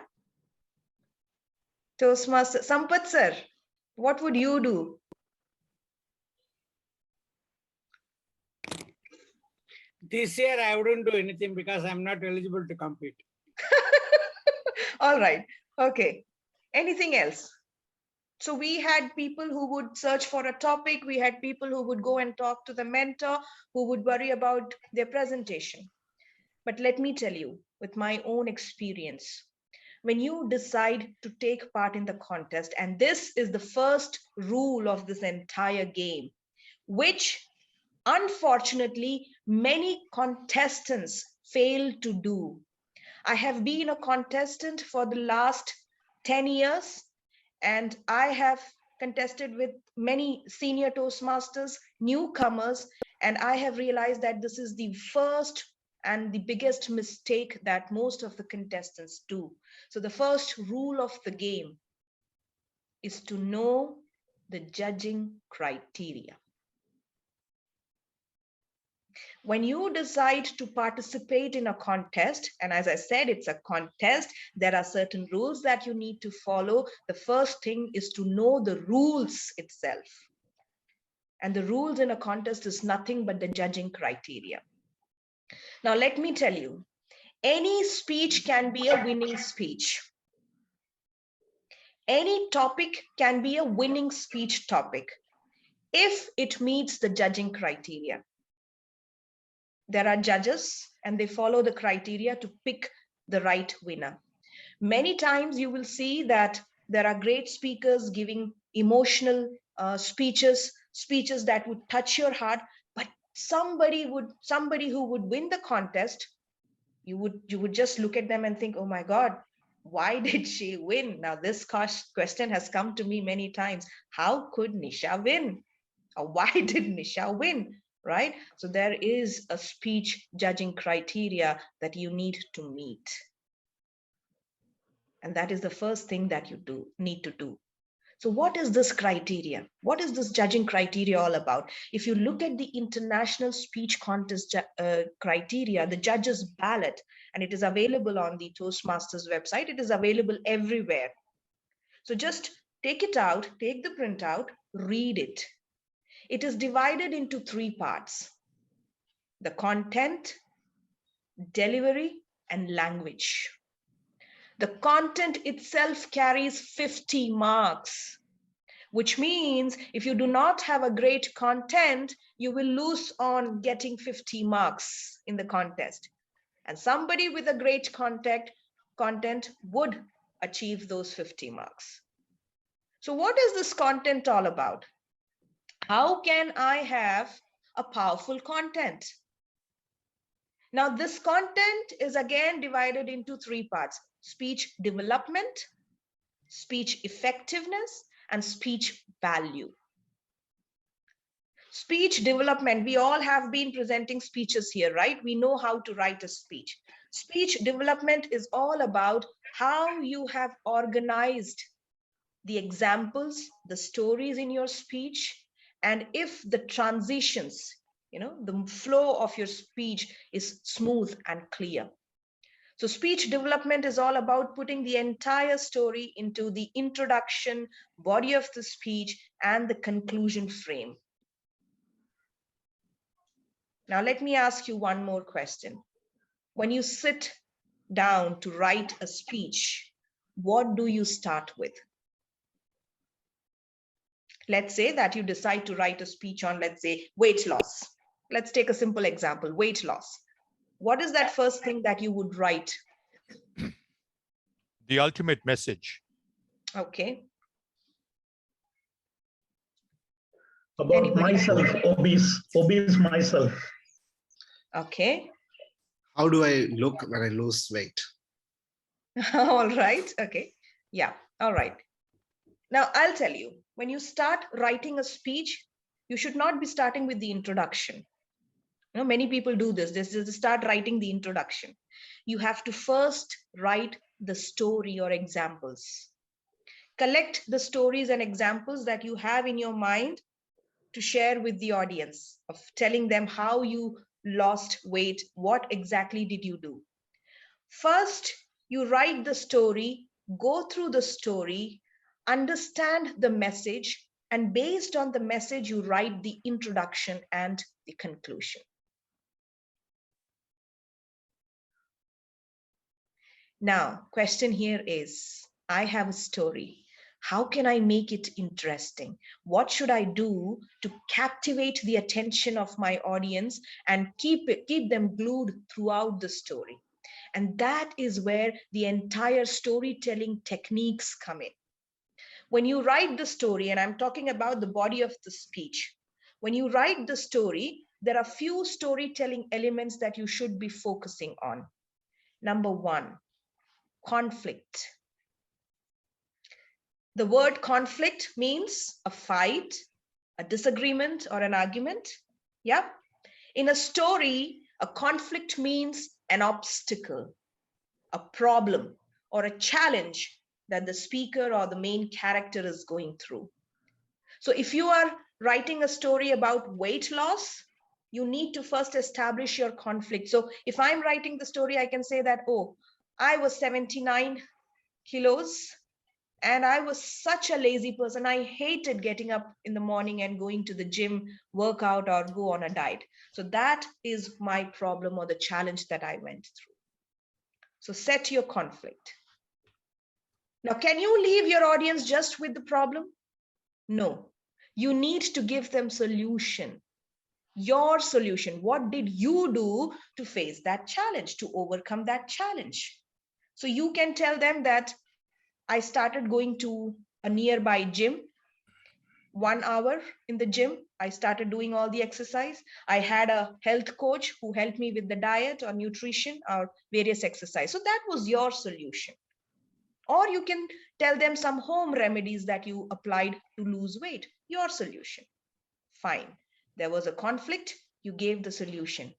Toastmaster Sampath sir, what would you do? This year I wouldn't do anything because I'm not eligible to compete. All right. Okay. Anything else? So we had people who would search for a topic. We had people who would go and talk to the mentor, who would worry about their presentation. But let me tell you, with my own experience, when you decide to take part in the contest, and this is the first rule of this entire game, which unfortunately many contestants fail to do. I have been a contestant for the last 10 years, and I have contested with many senior Toastmasters, newcomers, and I have realized that this is the first and the biggest mistake that most of the contestants do. So the first rule of the game is to know the judging criteria. When you decide to participate in a contest, and as I said, it's a contest, there are certain rules that you need to follow. The first thing is to know the rules itself. And the rules in a contest is nothing but the judging criteria. Now, let me tell you, any speech can be a winning speech. Any topic can be a winning speech topic if it meets the judging criteria. There are judges and they follow the criteria to pick the right winner. Many times you will see that there are great speakers giving emotional speeches that would touch your heart, but somebody who would win the contest, you would just look at them and think, oh my God, why did she win? Now this question has come to me many times. How could Nisha win? Or why did Nisha win? Right? So there is a speech judging criteria that you need to meet. And that is the first thing that you need to do. So what is this criteria? What is this judging criteria all about? If you look at the international speech contest criteria, the judges ballot, and it is available on the Toastmasters website, it is available everywhere. So just take it out, take the printout, read it. It is divided into 3 parts: the content, delivery, and language. The content itself carries 50 marks, which means if you do not have a great content, you will lose on getting 50 marks in the contest. And somebody with a great content would achieve those 50 marks. So what is this content all about? How can I have a powerful content? Now, this content is again divided into 3 parts: speech development, speech effectiveness, and speech value. Speech development, we all have been presenting speeches here, right? We know how to write a speech. Speech development is all about how you have organized the examples, the stories in your speech, and if the transitions the flow of your speech is smooth and clear. So speech development is all about putting the entire story into the introduction, body of the speech, and the conclusion frame. Now, let me ask you one more question. When you sit down to write a speech, what do you start with? Let's say that you decide to write a speech on, let's say, weight loss. Let's take a simple example, weight loss. What is that first thing that you would write? The ultimate message. Okay. About Anybody? myself, obese myself. Okay. How do I look when I lose weight? All right. Okay. Yeah. All right. Now, I'll tell you, when you start writing a speech, you should not be starting with the introduction. Many people do this. They start writing the introduction. You have to first write the story or examples. Collect the stories and examples that you have in your mind to share with the audience, of telling them how you lost weight, what exactly did you do. First, you write the story, go through the story, understand the message, and based on the message, you write the introduction and the conclusion. Now, question here is, I have a story. How can I make it interesting? What should I do to captivate the attention of my audience and keep them glued throughout the story? And that is where the entire storytelling techniques come in. When you write the story, and I'm talking about the body of the speech, when you write the story, there are few storytelling elements that you should be focusing on. Number one, conflict. The word conflict means a fight, a disagreement, or an argument. Yeah. In a story, a conflict means an obstacle, a problem, or a challenge that the speaker or the main character is going through. So if you are writing a story about weight loss, you need to first establish your conflict. So if I'm writing the story, I can say that, oh, I was 79 kilos. And I was such a lazy person. I hated getting up in the morning and going to the gym, work out, or go on a diet. So that is my problem or the challenge that I went through. So set your conflict. Now, can you leave your audience just with the problem? No. You need to give them solution. Your solution. What did you do to face that challenge, to overcome that challenge? So you can tell them that I started going to a nearby gym, 1 hour in the gym. I started doing all the exercise. I had a health coach who helped me with the diet or nutrition or various exercise. So that was your solution. Or you can tell them some home remedies that you applied to lose weight, your solution. Fine. There was a conflict. You gave the solution.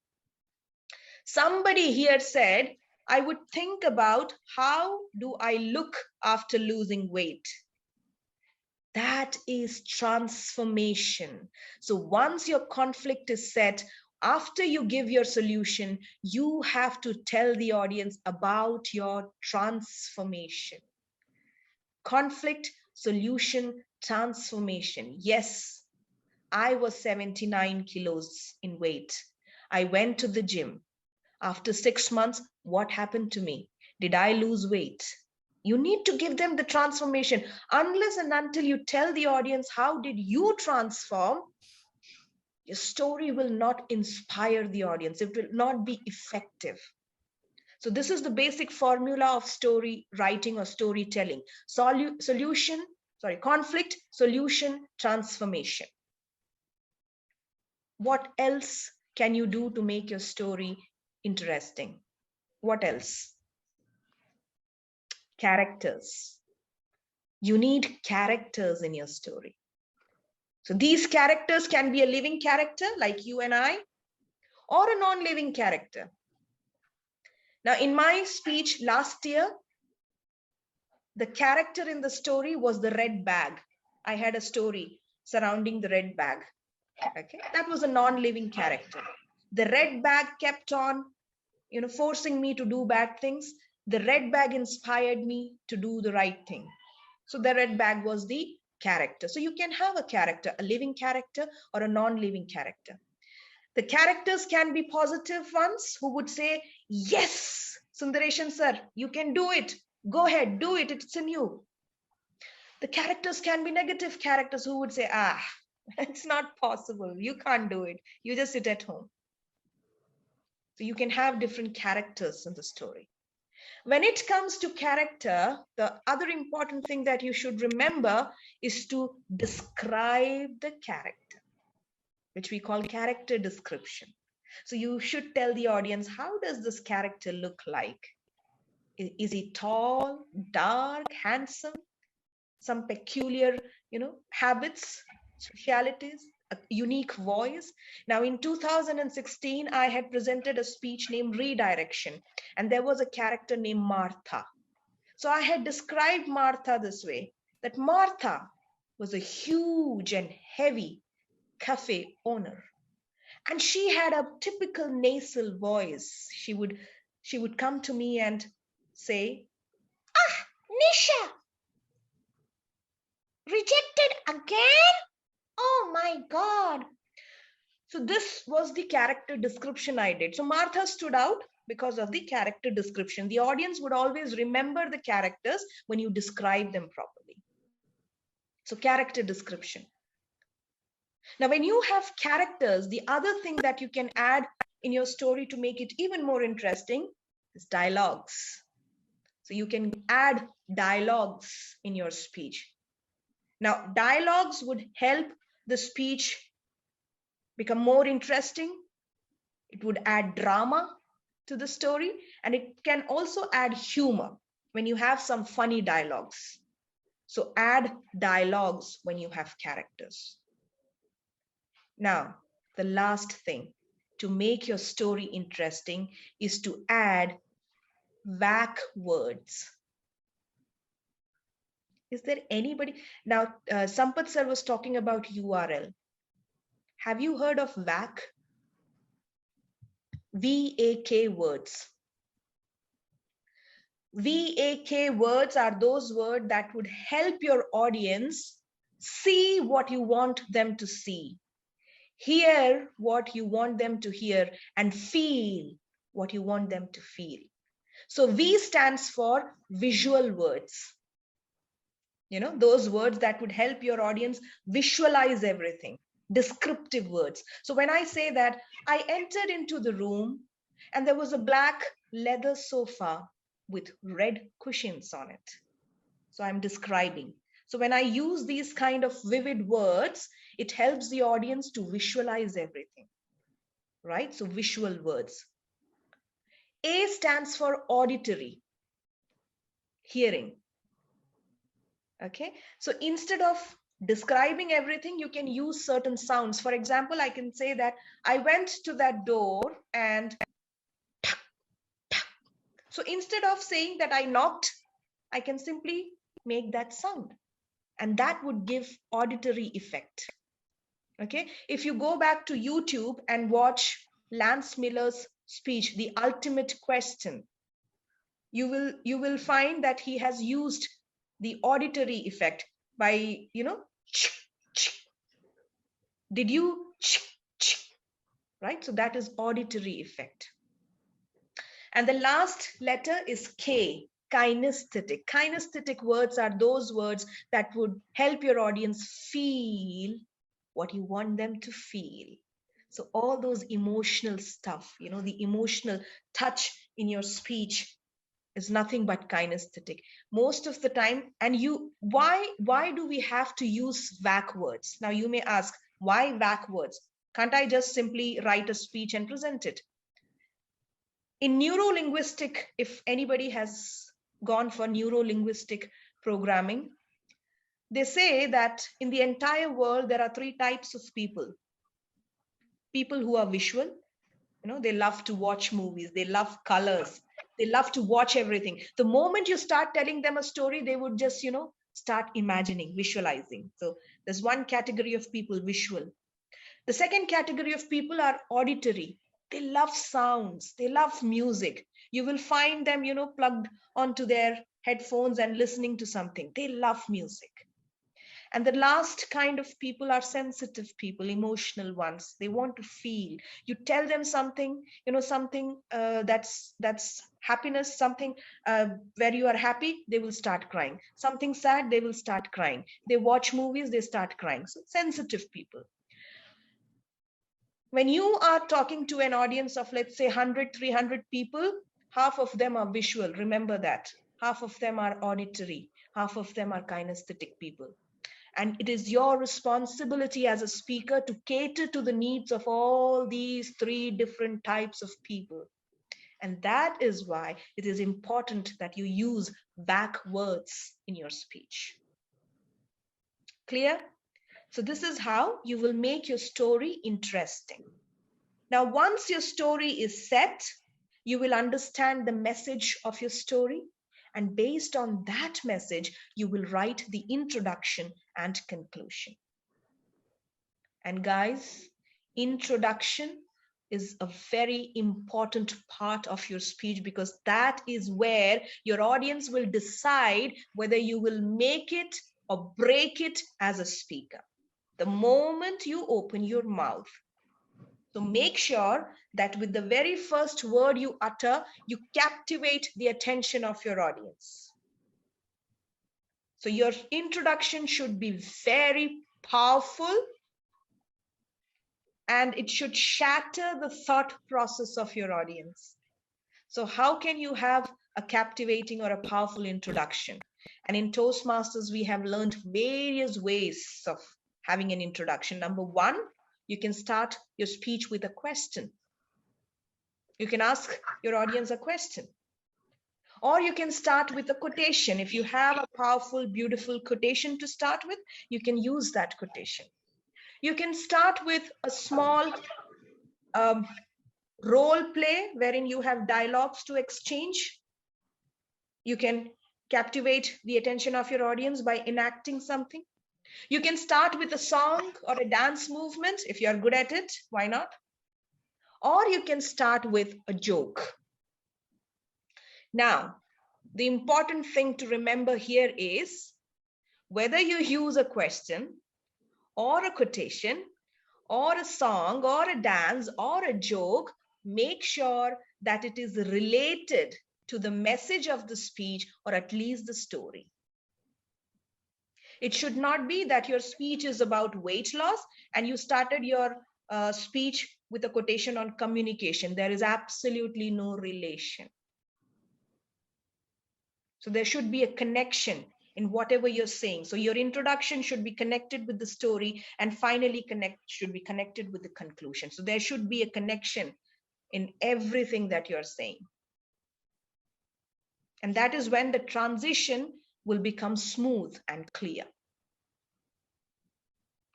Somebody here said, I would think about how do I look after losing weight. That is transformation. So once your conflict is set, after you give your solution, you have to tell the audience about your transformation. Conflict, solution, transformation. Yes, I was 79 kilos in weight. I went to the gym. After 6 months, what happened to me? Did I lose weight? You need to give them the transformation. Unless and until you tell the audience, how did you transform? Your story will not inspire the audience. It will not be effective. So this is the basic formula of story writing or storytelling. Conflict, solution, transformation. What else can you do to make your story interesting? What else? Characters. You need characters in your story. So these characters can be a living character like you and I, or a non-living character. Now, in my speech last year, the character in the story was the red bag. I had a story surrounding the red bag. Okay, that was a non-living character. The red bag kept on, forcing me to do bad things. The red bag inspired me to do the right thing. So the red bag was the character. So you can have a character, a living character or a non-living character. The characters can be positive ones who would say, yes, Sundareshan sir, you can do it. Go ahead, do it. It's in you. The characters can be negative characters who would say, it's not possible. You can't do it. You just sit at home. So you can have different characters in the story. When it comes to character, the other important thing that you should remember is to describe the character, which we call character description. So you should tell the audience, how does this character look like? Is he tall, dark, handsome, some peculiar, habits, specialities, a unique voice? Now in 2016, I had presented a speech named Redirection, and there was a character named Martha. So I had described Martha this way, that Martha was a huge and heavy cafe owner. And she had a typical nasal voice. She would come to me and say, Nisha, rejected again? Oh my God. So this was the character description I did. So Martha stood out because of the character description. The audience would always remember the characters when you describe them properly. So character description. Now, when you have characters, the other thing that you can add in your story to make it even more interesting is dialogues. So you can add dialogues in your speech. Now, dialogues would help the speech become more interesting. It would add drama to the story, and it can also add humor when you have some funny dialogues. So add dialogues when you have characters. Now, the last thing to make your story interesting is to add vac words. Is there anybody? Now, Sampath sir was talking about URL. Have you heard of VAC? VAK words. VAK words are those words that would help your audience see what you want them to see, hear what you want them to hear, and feel what you want them to feel. So V stands for visual words. Those words that would help your audience visualize everything. Descriptive words. So when I say that I entered into the room and there was a black leather sofa with red cushions on it. So I'm describing. So when I use these kind of vivid words, it helps the audience to visualize everything, right? So visual words. A stands for auditory, hearing. Okay, so instead of describing everything, you can use certain sounds. For example, I can say that I went to that door and so instead of saying that I knocked, I can simply make that sound, and that would give auditory effect. Okay, if you go back to YouTube and watch Lance Miller's speech, The Ultimate Question, you will find that he has used the auditory effect by, did you, right? So that is auditory effect. And the last letter is K, kinesthetic. Kinesthetic words are those words that would help your audience feel what you want them to feel. So all those emotional stuff, the emotional touch in your speech is nothing but kinesthetic. Most of the time, and why do we have to use VAC words? Now you may ask, why VAC words? Can't I just simply write a speech and present it? In neuro-linguistic, if anybody has gone for neuro-linguistic programming, they say that in the entire world, there are 3 types of people. People who are visual, they love to watch movies, they love colors, they love to watch everything. The moment you start telling them a story, they would just, start imagining, visualizing. So there's one category of people, visual. The second category of people are auditory. They love sounds, they love music. You will find them, plugged onto their headphones and listening to something. They love music. And the last kind of people are sensitive people, emotional ones. They want to feel. You tell them something, something that's happiness, something where you are happy, they will start crying. Something sad, they will start crying. They watch movies, they start crying. So sensitive people. When you are talking to an audience of, let's say, 100, 300 people, half of them are visual. Remember that. Half of them are auditory. Half of them are kinesthetic people. And it is your responsibility as a speaker to cater to the needs of all these three different types of people. And that is why it is important that you use back words in your speech. Clear? So this is how you will make your story interesting. Now, once your story is set, you will understand the message of your story. And based on that message, you will write the introduction and conclusion. And guys, introduction is a very important part of your speech, because that is where your audience will decide whether you will make it or break it as a speaker. The moment you open your mouth. So make sure that with the very first word you utter, you captivate the attention of your audience. So your introduction should be very powerful, and it should shatter the thought process of your audience. So how can you have a captivating or a powerful introduction? And in Toastmasters, we have learned various ways of having an introduction. Number one, you can start your speech with a question. You can ask your audience a question. Or you can start with a quotation. If you have a powerful, beautiful quotation to start with, you can use that quotation. You can start with a small role play wherein you have dialogues to exchange. You can captivate the attention of your audience by enacting something. You can start with a song or a dance movement. If you're good at it, why not? Or you can start with a joke. Now, the important thing to remember here is whether you use a question or a quotation or a song or a dance or a joke, make sure that it is related to the message of the speech, or at least the story. It should not be that your speech is about weight loss and you started your speech with a quotation on communication. There is absolutely no relation. So there should be a connection in whatever you're saying. So your introduction should be connected with the story, and finally should be connected with the conclusion. So there should be a connection in everything that you're saying. And that is when the transition will become smooth and clear.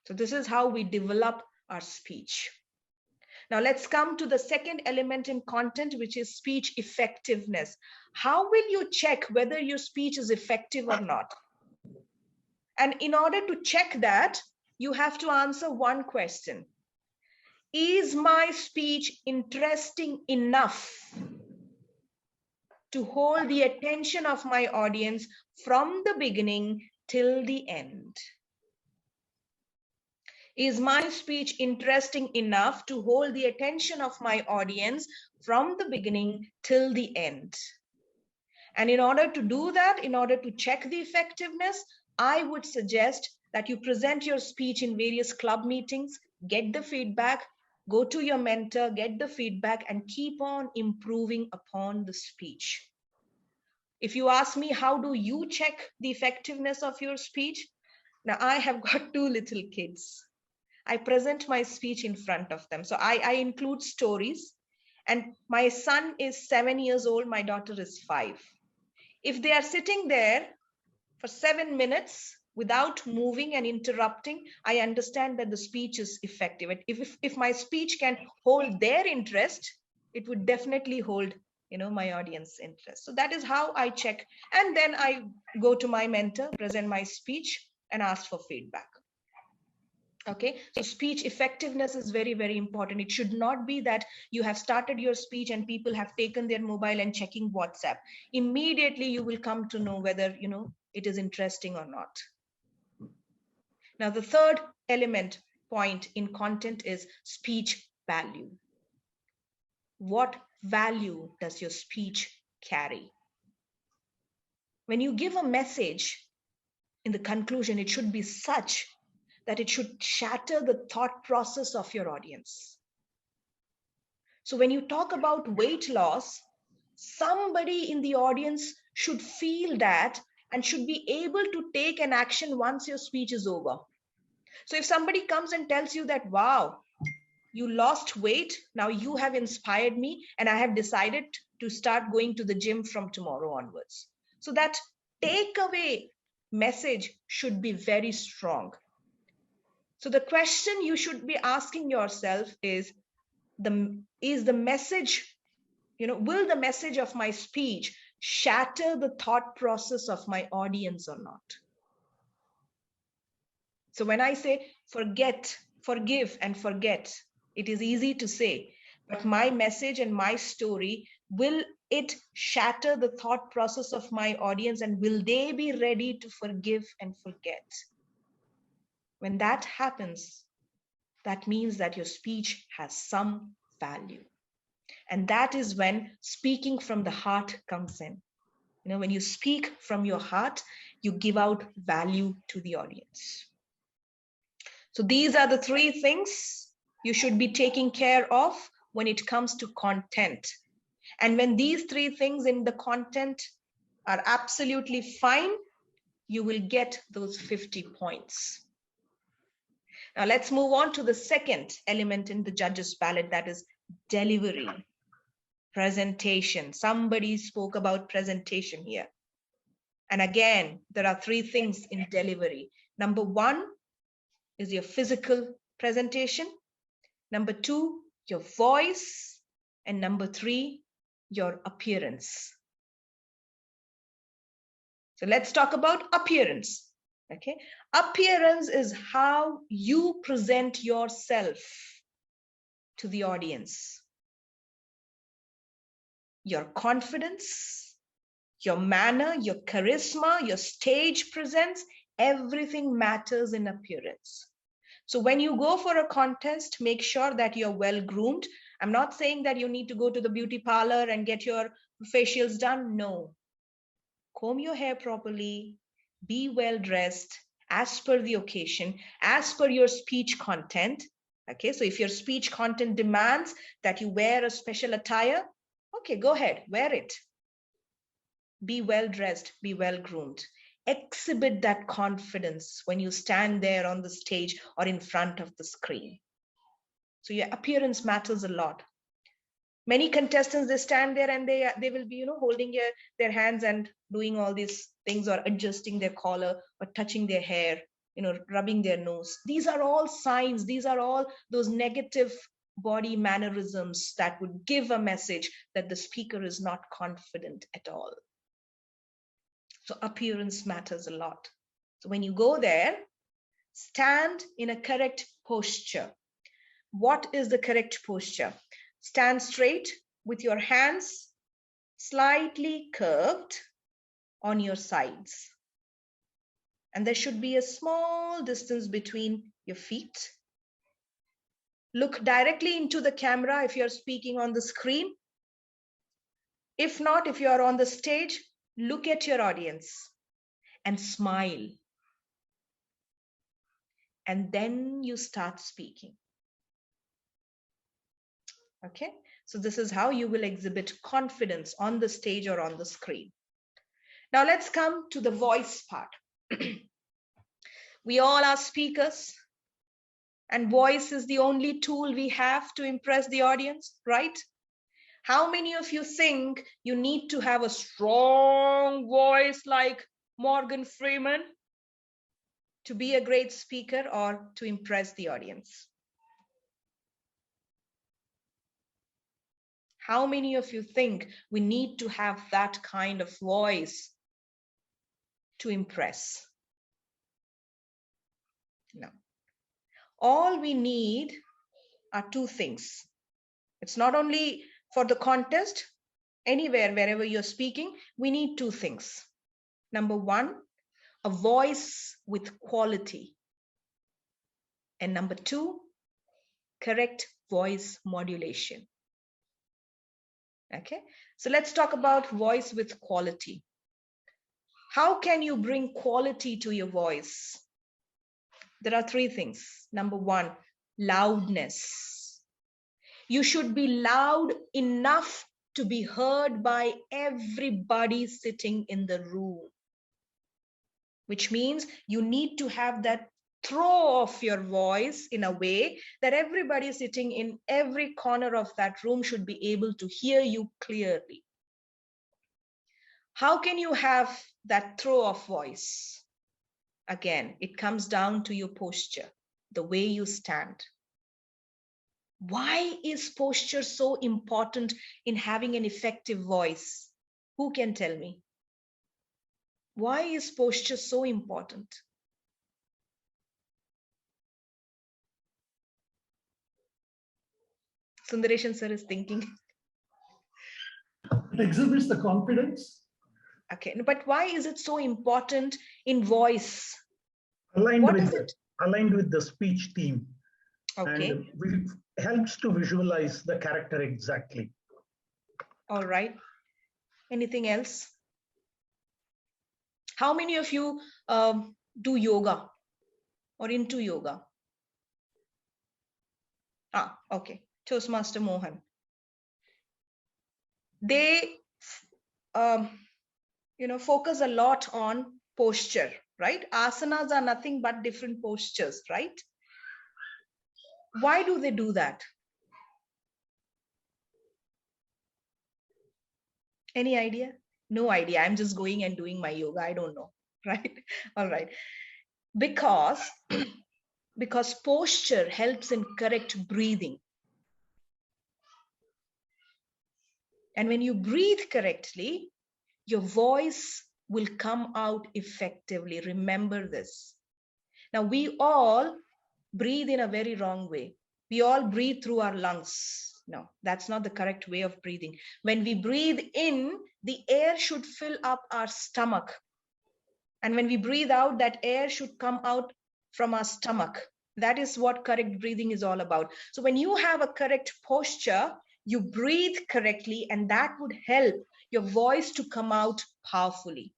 So this is how we develop our speech. Now let's come to the second element in content, which is speech effectiveness. How will you check whether your speech is effective or not? And in order to check that, you have to answer one question. Is my speech interesting enough to hold the attention of my audience from the beginning till the end? Is my speech interesting enough to hold the attention of my audience from the beginning till the end? And in order to do that, in order to check the effectiveness, I would suggest that you present your speech in various club meetings, get the feedback, go to your mentor, get the feedback, and keep on improving upon the speech. If you ask me, how do you check the effectiveness of your speech? Now, I have got two little kids. I present my speech in front of them. So I include stories, and my son is 7 years old. My daughter is 5. If they are sitting there for 7 minutes without moving and interrupting, I understand that the speech is effective. If my speech can hold their interest, it would definitely hold, my audience interest. So that is how I check. And then I go to my mentor, present my speech, and ask for feedback. Okay, so speech effectiveness is very, very important. It should not be that you have started your speech and people have taken their mobile and checking WhatsApp. Immediately you will come to know whether, you know, it is interesting or not. Now, the third element point in content is speech value. What value does your speech carry? When you give a message, in the conclusion, it should be such that it should shatter the thought process of your audience. So when you talk about weight loss, somebody in the audience should feel that and should be able to take an action once your speech is over. So if somebody comes and tells you that, wow, you lost weight, now you have inspired me and I have decided to start going to the gym from tomorrow onwards. So that takeaway message should be very strong. So the question you should be asking yourself is the message, you know, will the message of my speech shatter the thought process of my audience or not? So when I say forget, forgive and forget, it is easy to say, but my message and my story, will it shatter the thought process of my audience and will they be ready to forgive and forget? When that happens, that means that your speech has some value. And that is when speaking from the heart comes in. You know, when you speak from your heart, you give out value to the audience. So these are the three things you should be taking care of when it comes to content. And when these three things in the content are absolutely fine, you will get those 50 points. Now let's move on to the second element in the judges' ballot, that is delivery, presentation. Somebody spoke about presentation here. And again, there are three things in delivery. Number one is your physical presentation. Number two, your voice. And number three, your appearance. So let's talk about appearance. Okay, appearance is how you present yourself to the audience. Your confidence, your manner, your charisma, your stage presence, everything matters in appearance. So when you go for a contest, make sure that you're well groomed. I'm not saying that you need to go to the beauty parlor and get your facials done. No. Comb your hair properly, be well dressed as per the occasion, as per your speech content. Okay, so if your speech content demands that you wear a special attire, okay, go ahead, wear it. Be well dressed, be well groomed. Exhibit that confidence when you stand there on the stage or in front of the screen. So your appearance matters a lot. Many contestants, they stand there and they will be, you know, holding their hands and doing all these things or adjusting their collar or touching their hair, you know, rubbing their nose. These are all signs. These are all those negative body mannerisms that would give a message that the speaker is not confident at all. So appearance matters a lot. So when you go there, stand in a correct posture. What is the correct posture? Stand straight with your hands slightly curved on your sides. And there should be a small distance between your feet. Look directly into the camera if you're speaking on the screen. If not, if you're on the stage, look at your audience and smile. And then you start speaking. Okay, so this is how you will exhibit confidence on the stage or on the screen. Now let's come to the voice part. We all are speakers, and voice is the only tool we have to impress the audience, right? How many of you think you need to have a strong voice like Morgan Freeman to be a great speaker or to impress the audience? How many of you think we need to have that kind of voice to impress? No. All we need are two things. It's not only for the contest, anywhere, wherever you're speaking, we need two things. Number one, a voice with quality. And number two, correct voice modulation. Okay, so let's talk about voice with quality. How can you bring quality to your voice? There are three things. Number one, loudness. You should be loud enough to be heard by everybody sitting in the room, which means you need to have that throw of your voice in a way that everybody sitting in every corner of that room should be able to hear you clearly. How can you have that throw of voice? Again, it comes down to your posture, the way you stand. Why is posture so important in having an effective voice? Who can tell me? Why is posture so important? Sundareshan sir is thinking. It exhibits the confidence. Okay, but why is it so important in voice? Aligned What with is it? Aligned with the speech theme. Okay. And helps to visualize the character exactly. All right. Anything else? How many of you do yoga or into yoga? Ah, okay. Toastmaster Mohan. They, focus a lot on posture, right? Asanas are nothing but different postures, right? Why do they do that? Any idea? No idea. I'm just going and doing my yoga. I don't know, right? All right. Because posture helps in correct breathing. And when you breathe correctly, your voice will come out effectively. Remember this. Now, we all breathe in a very wrong way. We all breathe through our lungs. No, that's not the correct way of breathing. When we breathe in, the air should fill up our stomach. And when we breathe out, that air should come out from our stomach. That is what correct breathing is all about. So when you have a correct posture, you breathe correctly, and that would help your voice to come out powerfully.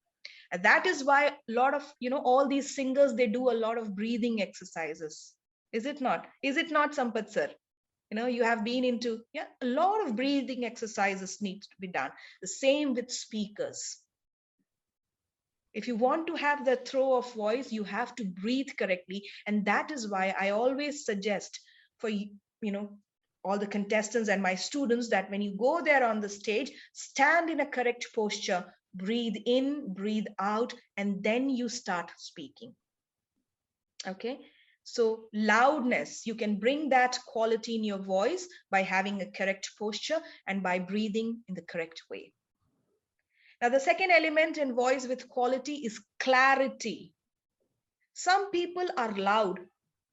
And that is why a lot of, all these singers, they do a lot of breathing exercises. Is it not? Is it not, Sampath sir? You have been into, a lot of breathing exercises need to be done. The same with speakers. If you want to have the throw of voice, you have to breathe correctly. And that is why I always suggest for, all the contestants and my students that when you go there on the stage, stand in a correct posture, breathe in, breathe out, and then you start speaking. Okay. So loudness, you can bring that quality in your voice by having a correct posture and by breathing in the correct way. Now, the second element in voice with quality is clarity. Some people are loud.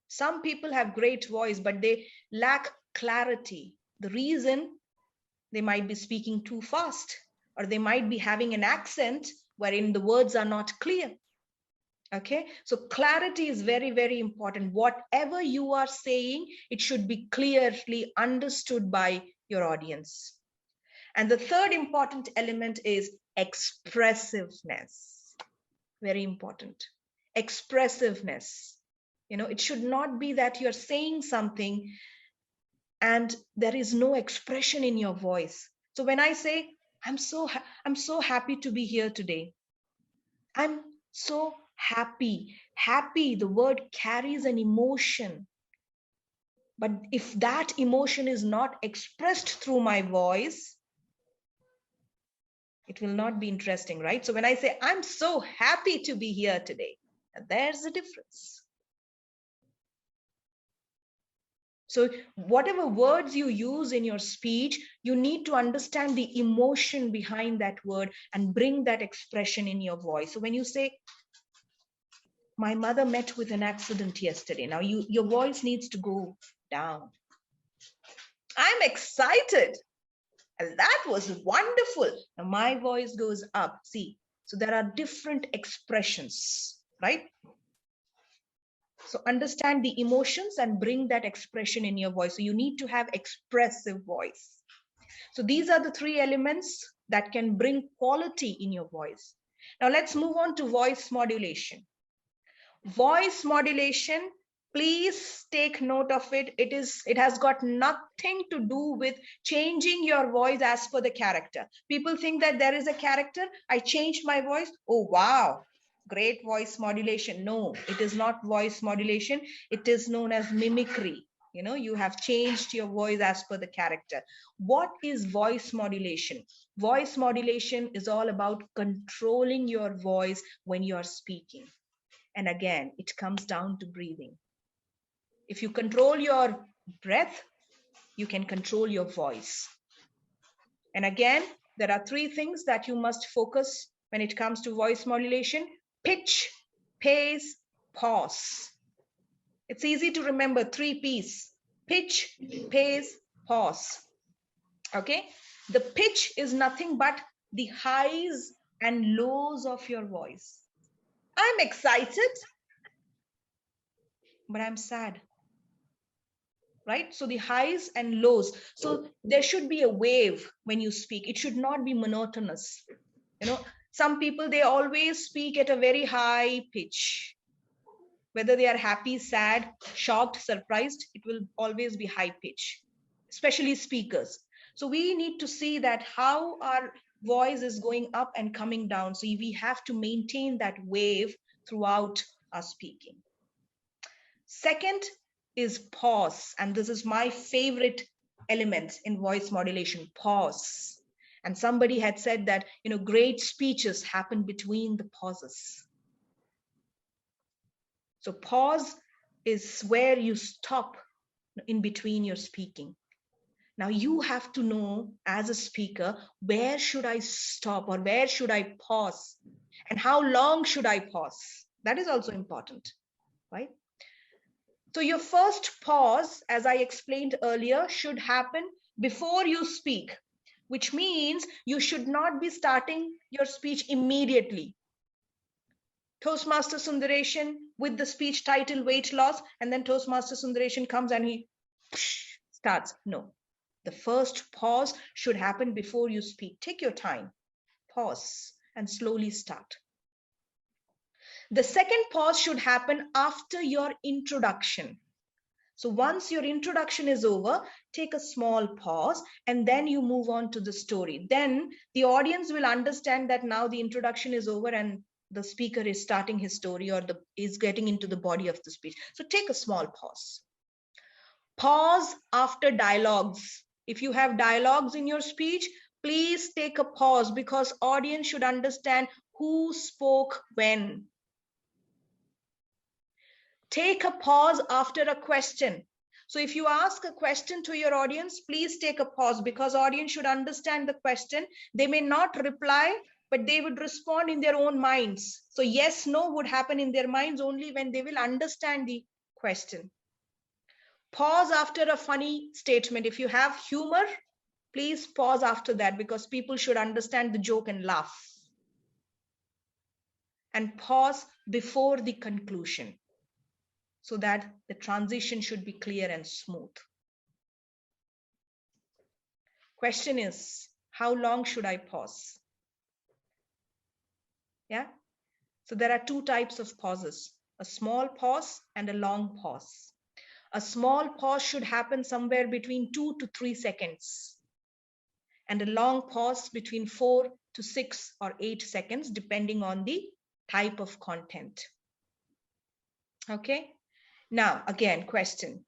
Some people have great voice, but they lack clarity. The reason, they might be speaking too fast, or they might be having an accent wherein the words are not clear. Okay, so clarity is very, very important. Whatever you are saying, it should be clearly understood by your audience. And the third important element is expressiveness. Very important. Expressiveness. It should not be that you're saying something and there is no expression in your voice. So when I say, I'm so happy to be here today. I'm so happy. Happy, the word carries an emotion. But if that emotion is not expressed through my voice, it will not be interesting, right? So when I say, I'm so happy to be here today, there's a difference. So whatever words you use in your speech, you need to understand the emotion behind that word and bring that expression in your voice. So when you say, my mother met with an accident yesterday. Now your voice needs to go down. I'm excited. And that was wonderful. Now my voice goes up. See, so there are different expressions, right? So understand the emotions and bring that expression in your voice. So you need to have expressive voice. So these are the three elements that can bring quality in your voice. Now let's move on to voice modulation. Voice modulation, please take note of it. It has got nothing to do with changing your voice as per the character. People think that there is a character. I changed my voice. Oh, wow. Great voice modulation. No, it is not voice modulation. It is known as mimicry. You know, you have changed your voice as per the character. What is voice modulation? Voice modulation is all about controlling your voice when you are speaking. And again, it comes down to breathing. If you control your breath, you can control your voice. And again, there are three things that you must focus when it comes to voice modulation: pitch, pace, pause. It's easy to remember, 3 P's: pitch, pace, pause. Okay. The pitch is nothing but the highs and lows of your voice. I'm excited, but I'm sad, right? So the highs and lows. So there should be a wave when you speak. It should not be monotonous. You know, some people, they always speak at a very high pitch. Whether they are happy, sad, shocked, surprised, it will always be high pitch, especially speakers. So we need to see that how our voice is going up and coming down. So we have to maintain that wave throughout our speaking. Second is pause. And this is my favorite element in voice modulation, pause. And somebody had said that, you know, great speeches happen between the pauses. So pause is where you stop in between your speaking. Now you have to know as a speaker, where should I stop or where should I pause? And how long should I pause? That is also important, right? So your first pause, as I explained earlier, should happen before you speak, which means you should not be starting your speech immediately. Toastmaster Sundaration with the speech title weight loss, and then Toastmaster Sundaration comes and he starts. No, the first pause should happen before you speak. Take your time, pause, and slowly start. The second pause should happen after your introduction. So once your introduction is over, take a small pause and then you move on to the story. Then the audience will understand that now the introduction is over and the speaker is starting his story or is getting into the body of the speech. So take a small pause. Pause after dialogues. If you have dialogues in your speech, please take a pause because audience should understand who spoke when. Take a pause after a question. So if you ask a question to your audience, please take a pause because audience should understand the question. They may not reply, but they would respond in their own minds. So yes, no would happen in their minds only when they will understand the question. Pause after a funny statement. If you have humor, please pause after that because people should understand the joke and laugh. And pause before the conclusion, so that the transition should be clear and smooth. Question is, how long should I pause? Yeah. So there are two types of pauses, a small pause and a long pause. A small pause should happen somewhere between 2 to 3 seconds. And a long pause between 4 to 6 or 8 seconds, depending on the type of content. Okay. Now, again, question.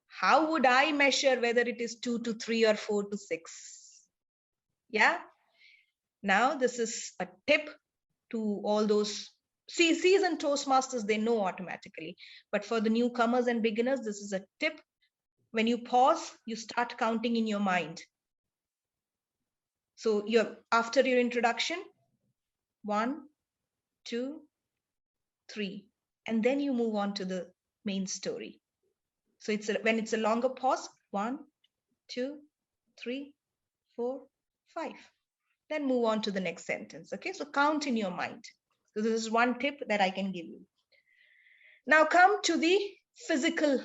How would I measure whether it is 2 to 3 or 4 to 6? Yeah. Now, this is a tip to all those seasoned Toastmasters, they know automatically. But for the newcomers and beginners, this is a tip. When you pause, you start counting in your mind. So after your introduction, 1, 2, 3. and then you move on to the main story. So when it's a longer pause, 1, 2, 3, 4, 5. Then move on to the next sentence. Okay, so count in your mind. So this is one tip that I can give you. Now come to the physical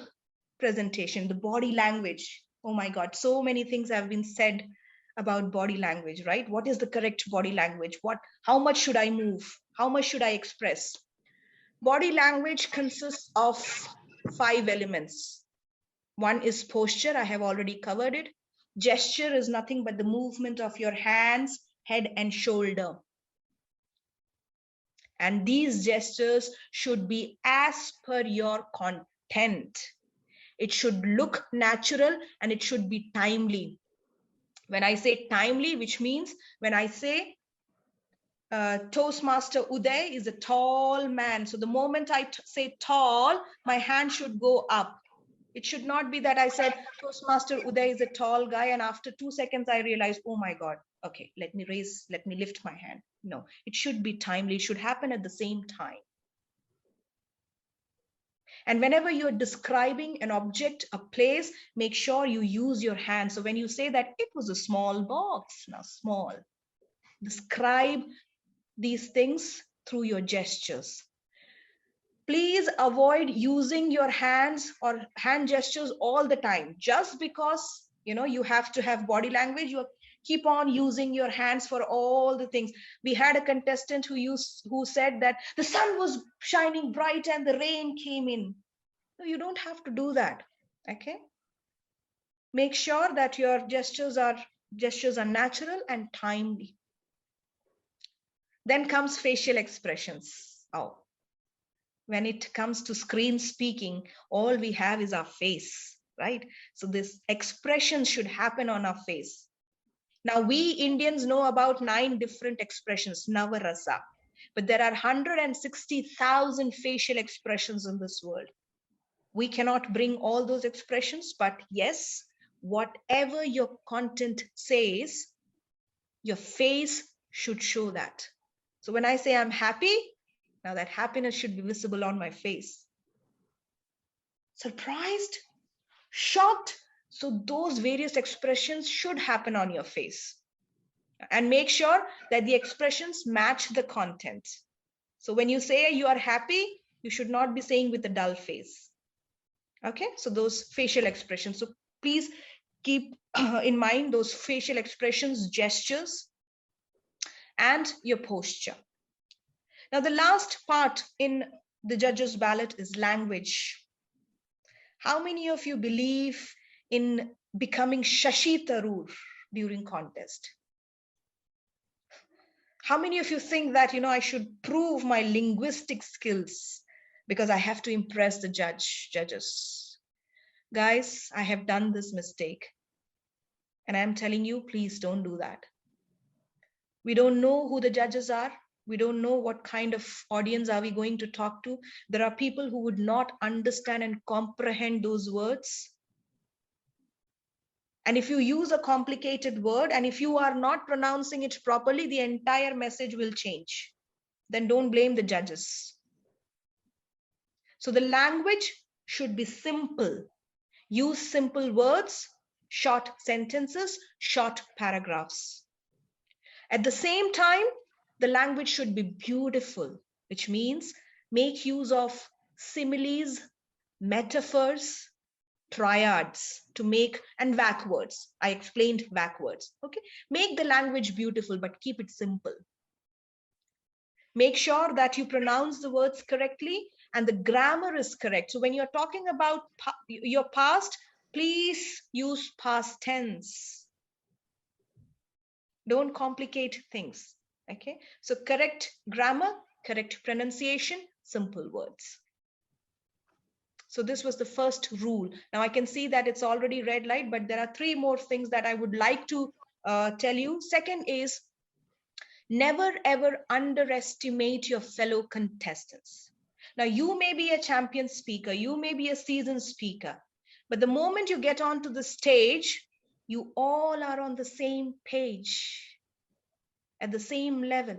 presentation, the body language. Oh my God, so many things have been said about body language, right? What is the correct body language? How much should I move? How much should I express? Body language consists of 5 elements. One is posture. I have already covered it. Gesture is nothing but the movement of your hands, head, and shoulder. And these gestures should be as per your content. It should look natural and it should be timely. When I say timely, which means when I say Toastmaster Uday is a tall man. So the moment I say tall, my hand should go up. It should not be that I said Toastmaster Uday is a tall guy and after 2 seconds I realized, oh my God, okay, let me lift my hand. No, it should be timely. It should happen at the same time. And whenever you're describing an object, a place, make sure you use your hand. So when you say that it was a small box, now small, describe these things through your gestures. Please avoid using your hands or hand gestures all the time. Just because, you have to have body language, you keep on using your hands for all the things. We had a contestant who said that the sun was shining bright and the rain came in. No, you don't have to do that. Okay. Make sure that your gestures are natural and timely. Then comes facial expressions. Oh, when it comes to screen speaking, all we have is our face, right? So this expression should happen on our face. Now, we Indians know about 9 different expressions, Navarasa, but there are 160,000 facial expressions in this world. We cannot bring all those expressions, but yes, whatever your content says, your face should show that. So when I say I'm happy, now that happiness should be visible on my face. Surprised, shocked. So those various expressions should happen on your face. And make sure that the expressions match the content. So when you say you are happy, you should not be saying with a dull face. Okay, so those facial expressions. So please keep in mind those facial expressions, gestures, and your posture. Now, the last part in the judges' ballot is language. How many of you believe in becoming Shashi Tharoor during contest? How many of you think that, I should prove my linguistic skills because I have to impress the judges? Guys, I have done this mistake. And I'm telling you, please don't do that. We don't know who the judges are. We don't know what kind of audience are we going to talk to. There are people who would not understand and comprehend those words. And if you use a complicated word and if you are not pronouncing it properly, the entire message will change. Then don't blame the judges. So the language should be simple. Use simple words, short sentences, short paragraphs. At the same time, the language should be beautiful, which means make use of similes, metaphors, triads to make, and vac words. I explained vac words. Okay, make the language beautiful, but keep it simple. Make sure that you pronounce the words correctly and the grammar is correct. So when you're talking about your past, please use past tense. Don't complicate things. Okay, so correct grammar, correct pronunciation, simple words. So this was the first rule. Now I can see that it's already red light, but there are 3 more things that I would like to tell you. Second is, never ever underestimate your fellow contestants. Now you may be a champion speaker, you may be a seasoned speaker, but the moment you get onto the stage, you all are on the same page, at the same level.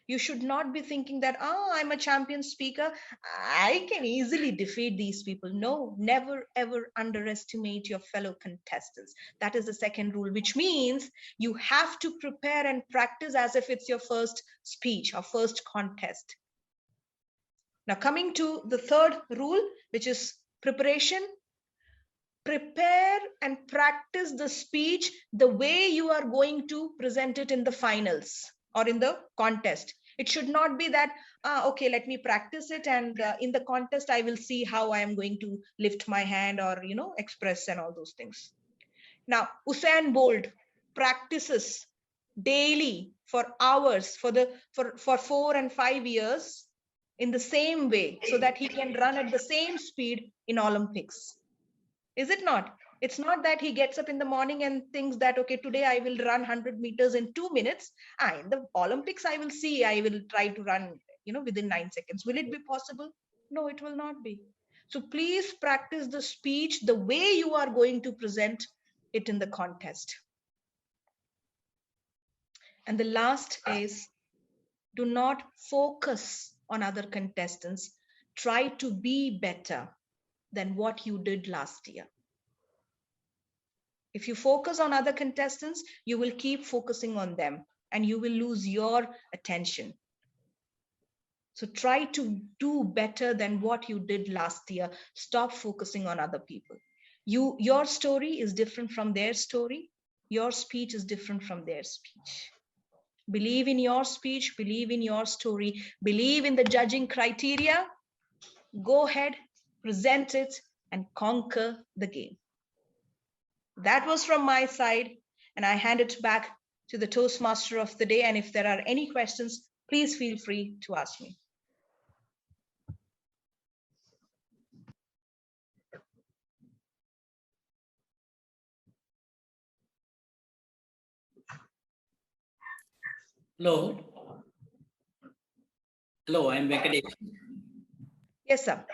You should not be thinking that, oh, I'm a champion speaker, I can easily defeat these people. No, never ever underestimate your fellow contestants. That is the second rule, which means you have to prepare and practice as if it's your first speech or first contest. Now, coming to the third rule, which is preparation. Prepare and practice the speech the way you are going to present it in the finals or in the contest. It should not be that, okay, let me practice it, and in the contest, I will see how I am going to lift my hand or, express and all those things. Now, Usain Bolt practices daily for hours for 4 and 5 years in the same way so that he can run at the same speed in Olympics. Is it not? It's not that he gets up in the morning and thinks that, okay, today I will run 100 meters in 2 minutes. In the Olympics, I will try to run, within 9 seconds. Will it be possible? No, it will not be. So please practice the speech the way you are going to present it in the contest. And the last is, do not focus on other contestants. Try to be better than what you did last year. If you focus on other contestants, you will keep focusing on them and you will lose your attention. So try to do better than what you did last year. Stop focusing on other people. Your story is different from their story. Your speech is different from their speech. Believe in your speech, believe in your story, believe in the judging criteria. Go ahead, present it, and conquer the game. That was from my side, and I hand it back to the Toastmaster of the day. And if there are any questions, please feel free to ask me. Hello. Hello, I'm Venkatesh. Yes, sir.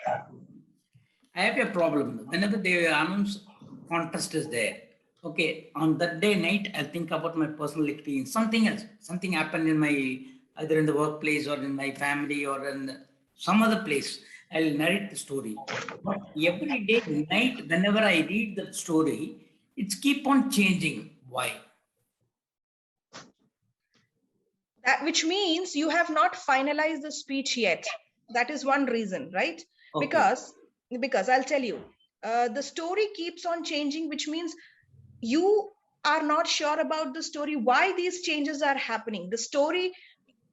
I have a problem. Whenever they announce contest is there, okay, on that day night, I'll think about my personal experience. Something else, something happened in my, either in the workplace or in my family or in some other place. I'll narrate the story. But every day night, whenever I read that story, it's keep on changing. Why? Which means you have not finalized the speech yet. That is one reason, right? Okay. Because I'll tell you, the story keeps on changing, which means you are not sure about the story, why these changes are happening. The story,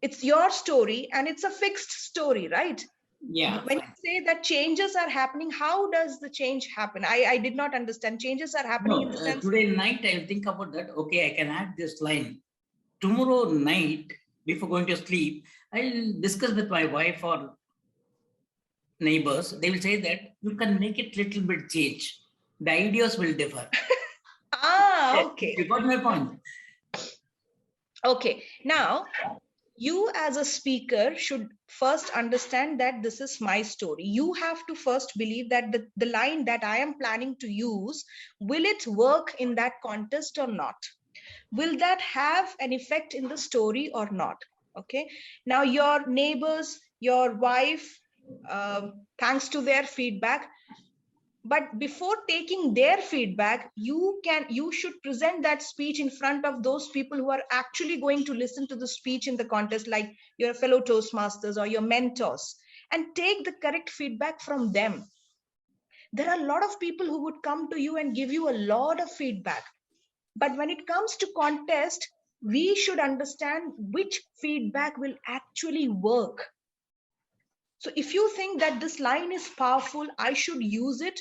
it's your story and it's a fixed story, right? Yeah. When you say that changes are happening, how does the change happen? I did not understand. Changes are happening in the sense. Today night, I'll think about that. Okay, I can add this line. Tomorrow night, before going to sleep, I'll discuss with my wife or neighbors. They will say that you can make it little bit change. The ideas will differ. Okay. You got my point. Okay. Now, you as a speaker should first understand that this is my story. You have to first believe that the line that I am planning to use, will it work in that contest or not? Will that have an effect in the story or not? Okay. Now your neighbors, your wife, thanks to their feedback, but before taking their feedback, you should present that speech in front of those people who are actually going to listen to the speech in the contest, like your fellow Toastmasters or your mentors, and take the correct feedback from them. There are a lot of people who would come to you and give you a lot of feedback. But when it comes to contest, we should understand which feedback will actually work. So if you think that this line is powerful, I should use it,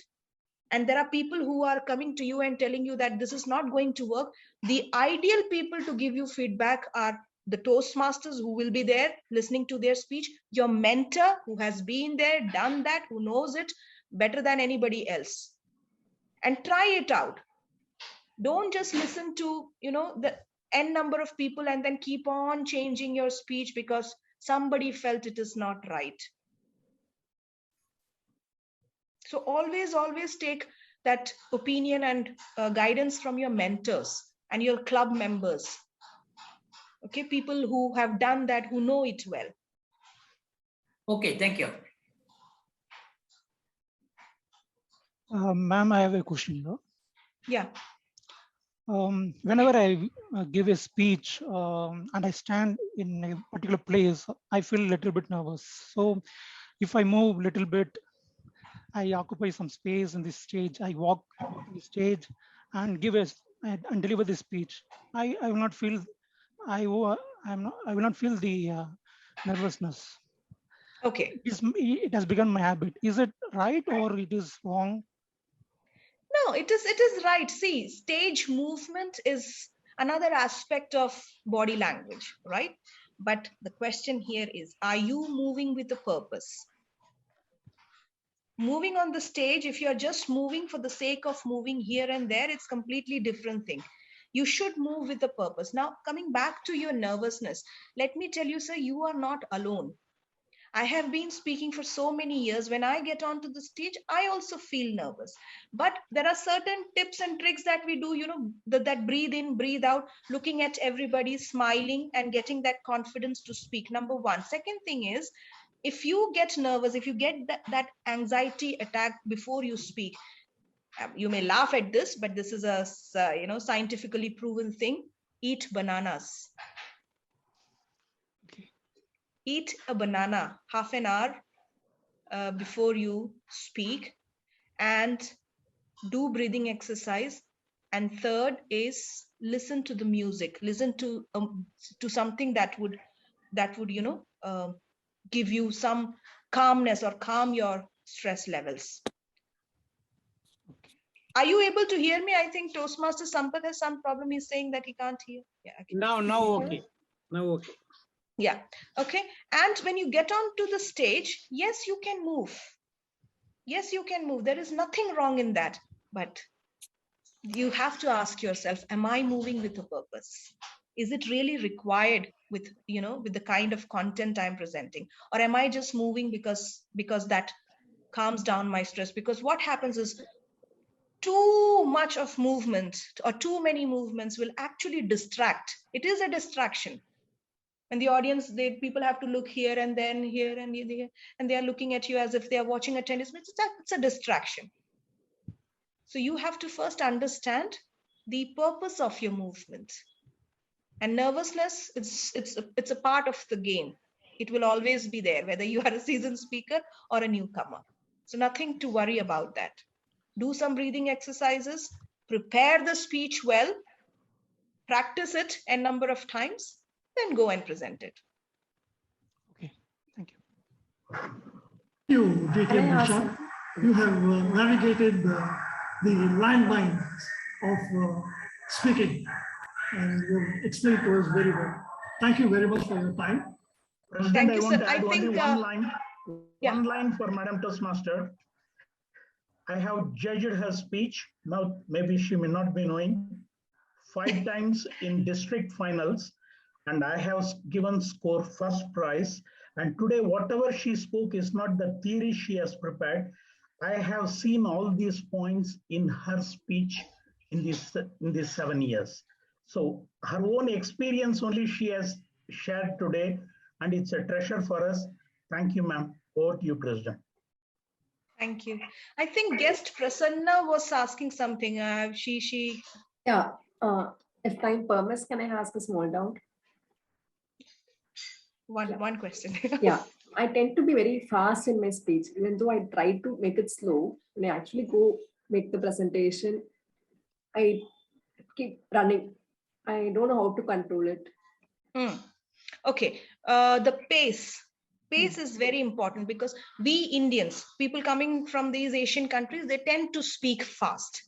and there are people who are coming to you and telling you that this is not going to work, the ideal people to give you feedback are the Toastmasters who will be there listening to their speech, your mentor who has been there, done that, who knows it better than anybody else. And try it out. Don't just listen to, the n number of people and then keep on changing your speech because somebody felt it is not right. So always take that opinion and guidance from your mentors and your club members. Okay, people who have done that, who know it well. Okay, thank you. Ma'am, I have a question here. Yeah. Whenever I give a speech and I stand in a particular place, I feel a little bit nervous. So if I move a little bit, I occupy some space in this stage, I walk on the stage and and deliver the speech. I will not feel I will not feel the nervousness. Okay. It has become my habit. Is it right or it is wrong? No, it is right. See, stage movement is another aspect of body language, right? But the question here is, are you moving with a purpose? Moving on the stage, if you're just moving for the sake of moving here and there, it's completely different thing. You should move with a purpose. Now, coming back to your nervousness, let me tell you, sir, you are not alone. I have been speaking for so many years. When I get onto the stage, I also feel nervous. But there are certain tips and tricks that we do, you know, that breathe in, breathe out, looking at everybody, smiling and getting that confidence to speak. Number one. Second thing is, if you get nervous, if you get that anxiety attack before you speak, you may laugh at this, but this is a scientifically proven thing. Eat bananas. Eat a banana half an hour before you speak, and do breathing exercise. And third is listen to the music. Listen to something that would give you some calmness or calm your stress levels. Are you able to hear me? I think Toastmaster Sampath has some problem. He's saying that he can't hear. Yeah. Okay. Now okay. Now okay. Yeah. Okay. And when you get onto the stage, yes, you can move. Yes, you can move. There is nothing wrong in that. But you have to ask yourself, am I moving with a purpose? Is it really required with the kind of content I'm presenting? Or am I just moving because that calms down my stress? Because what happens is too much of movement or too many movements will actually distract. It is a distraction. And the audience, people have to look here and then here and there, and they are looking at you as if they are watching a tennis match. It's a distraction. So you have to first understand the purpose of your movement. And nervousness, it's a part of the game. It will always be there, whether you are a seasoned speaker or a newcomer. So nothing to worry about that. Do some breathing exercises, prepare the speech well, practice it a number of times, then go and present it. Okay, thank you. You, JTM Nisha, you have navigated the landmines of speaking, and you explained to us very well. Thank you very much for your time. President, Thank you, I want sir. to add only one line. Yeah. One line for Madam Toastmaster. I have judged her speech. Now, maybe she may not be knowing. 5 times in district finals, and I have given score first prize. And today, whatever she spoke is not the theory she has prepared. I have seen all these points in her speech in these 7 years. So her own experience only she has shared today, and it's a treasure for us. Thank you, ma'am. Over to you, President. Thank you. I think guest Prasanna was asking something. She. Yeah. If time permits, can I ask a small doubt? One question. Yeah. I tend to be very fast in my speech, even though I try to make it slow. When I actually go make the presentation, I keep running. I don't know how to control it. Okay. The pace is very important, because we Indians, people coming from these Asian countries, they tend to speak fast.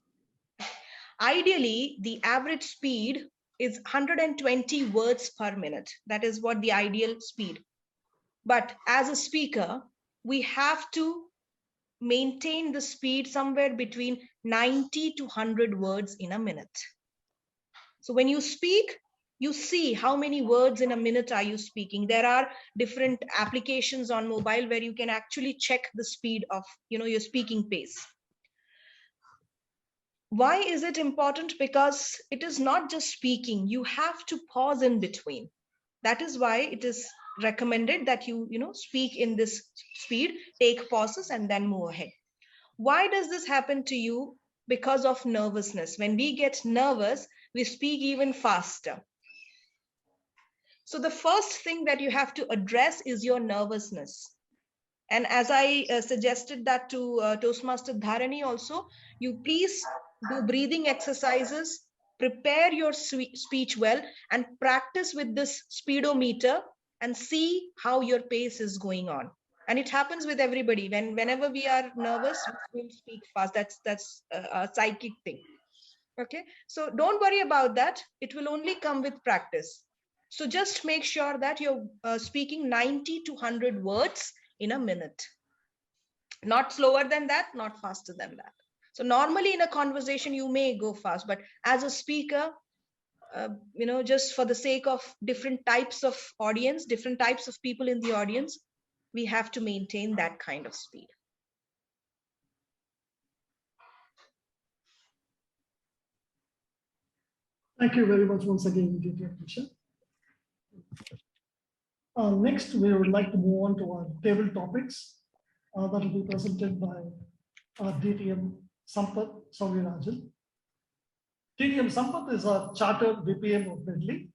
Ideally, the average speed is 120 words per minute. That is what the ideal speed. But as a speaker, we have to maintain the speed somewhere between 90 to 100 words in a minute. So when you speak, you see how many words in a minute are you speaking. There are different applications on mobile where you can actually check the speed of your speaking pace. Why is it important? Because it is not just speaking. You have to pause in between. That is why it is recommended that you speak in this speed, take pauses, and then move ahead. Why does this happen to you? Because of nervousness. When we get nervous, we speak even faster. So the first thing that you have to address is your nervousness. And as I suggested that to Toastmaster Dharani also, you please do breathing exercises, prepare your speech well, and practice with this speedometer and see how your pace is going on. And it happens with everybody. Whenever we are nervous, we'll speak fast. That's a psychic thing. Okay, so don't worry about that. It will only come with practice. So just make sure that you're speaking 90 to 100 words in a minute. Not slower than that, not faster than that. So normally in a conversation, you may go fast, but as a speaker, just for the sake of different types of audience, different types of people in the audience, we have to maintain that kind of speed. Thank you very much once again, DTM teacher. Next, we would like to move on to our table topics that will be presented by DTM Sampath Saurirajan. DTM Sampath is a chartered BPM of Medley.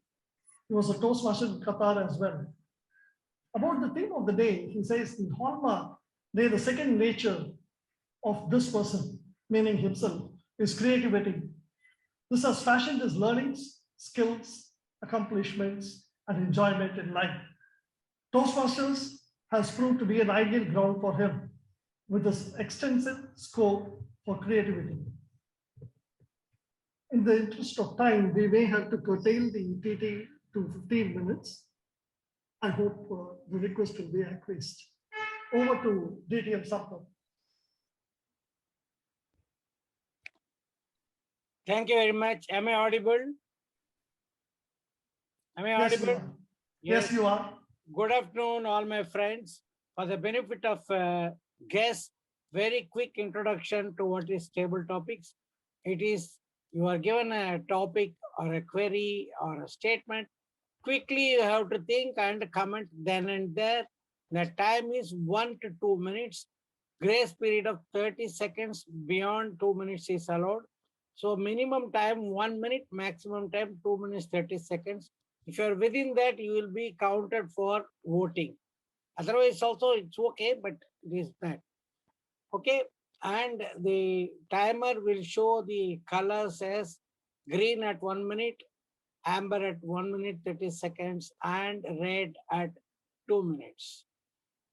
He was a Toastmaster in Qatar as well. About the theme of the day, he says the hallmark, the second nature of this person, meaning himself, is creativity. This has fashioned his learnings, skills, accomplishments, and enjoyment in life. Toastmasters has proved to be an ideal ground for him with this extensive scope for creativity. In the interest of time, we may have to curtail the TT to 15 minutes. I hope the request will be acquiesced. Over to DTM Sampath. Thank you very much. Am I audible? Am I Yes, audible? you are. Yes, you are. Good afternoon, all my friends. For the benefit of guests, very quick introduction to what is table topics. It is, you are given a topic or a query or a statement. Quickly, you have to think and comment then and there. The time is 1 to 2 minutes. Grace period of 30 seconds. Beyond 2 minutes is allowed. So minimum time 1 minute, maximum time 2 minutes 30 seconds. If you are within that, you will be counted for voting. Otherwise also it's okay, but it is that. Okay, and the timer will show the colors as green at 1 minute, amber at 1 minute 30 seconds, and red at 2 minutes.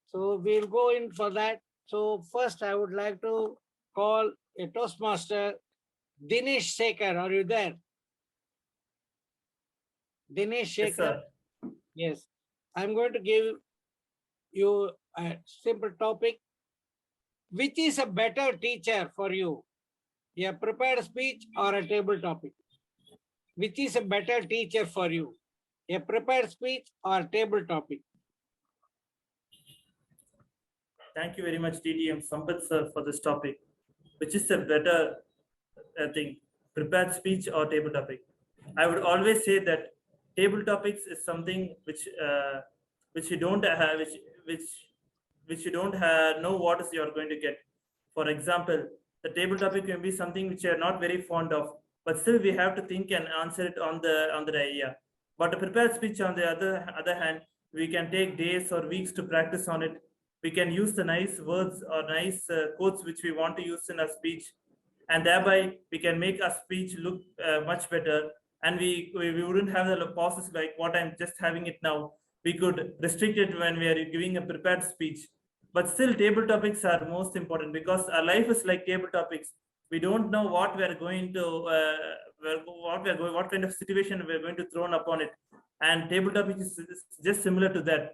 So we'll go in for that. So first I would like to call a Toastmaster, Dinesh Sekhar. Are you there? Dinesh Sekhar. Yes. I'm going to give you a simple topic. Which is a better teacher for you? A prepared speech or a table topic? Which is a better teacher for you? A prepared speech or a table topic? Thank you very much, DTM Sampath sir, for this topic. Which is a better thing, prepared speech or table topic? I would always say that table topics is something which you don't have, which you don't know what is you are going to get. For example, the table topic can be something which you are not very fond of, but still we have to think and answer it on the idea. But a prepared speech, on the other hand, we can take days or weeks to practice on it. We can use the nice words or nice quotes which we want to use in our speech, and thereby we can make our speech look much better. And we wouldn't have the pauses like what I'm just having it now. We could restrict it when we are giving a prepared speech. But still, table topics are most important because our life is like table topics. We don't know what we are going to, what kind of situation we are going to throw upon it. And table topics is just similar to that.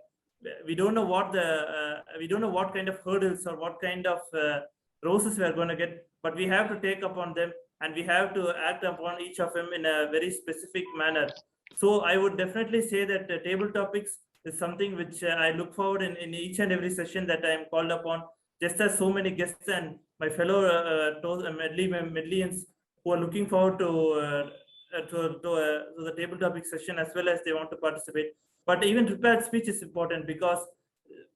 We don't know what kind of hurdles or what kind of roses we are going to get, but we have to take upon them and we have to act upon each of them in a very specific manner. So I would definitely say that table topics is something which I look forward in each and every session that I am called upon, just as so many guests and my fellow Medleyians who are looking forward to to the table topic session as well as they want to participate. But even prepared speech is important because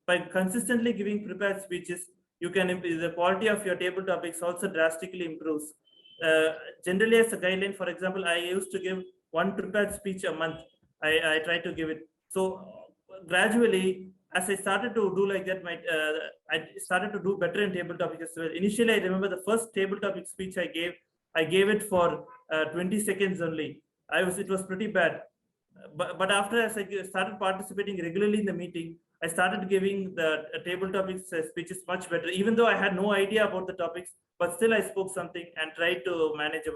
by consistently giving prepared speeches, you can the quality of your table topics also drastically improves. Generally, as a guideline, for example, I used to give one prepared speech a month. I try to give it. So gradually, as I started to do like that, I started to do better in table topics as well. Initially, I remember the first table topic speech I gave it for 20 seconds only. It was pretty bad. But after as I started participating regularly in the meeting, I started giving the table topics speeches much better, even though I had no idea about the topics, but still I spoke something and tried to manage it.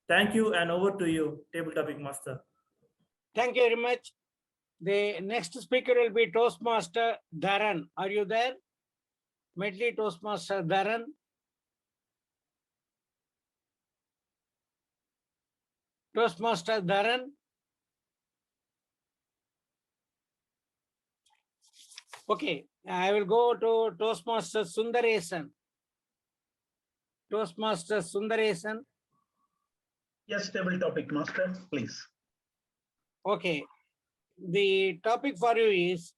Thank you, and over to you, table topic master. Thank you very much. The next speaker will be Toastmaster Dharan. Are you there? Medley Toastmaster Dharan. Toastmaster Dharan. Okay, I will go to Toastmaster Sundaresan. Toastmaster Sundaresan. Yes, table topic master, please. Okay, the topic for you is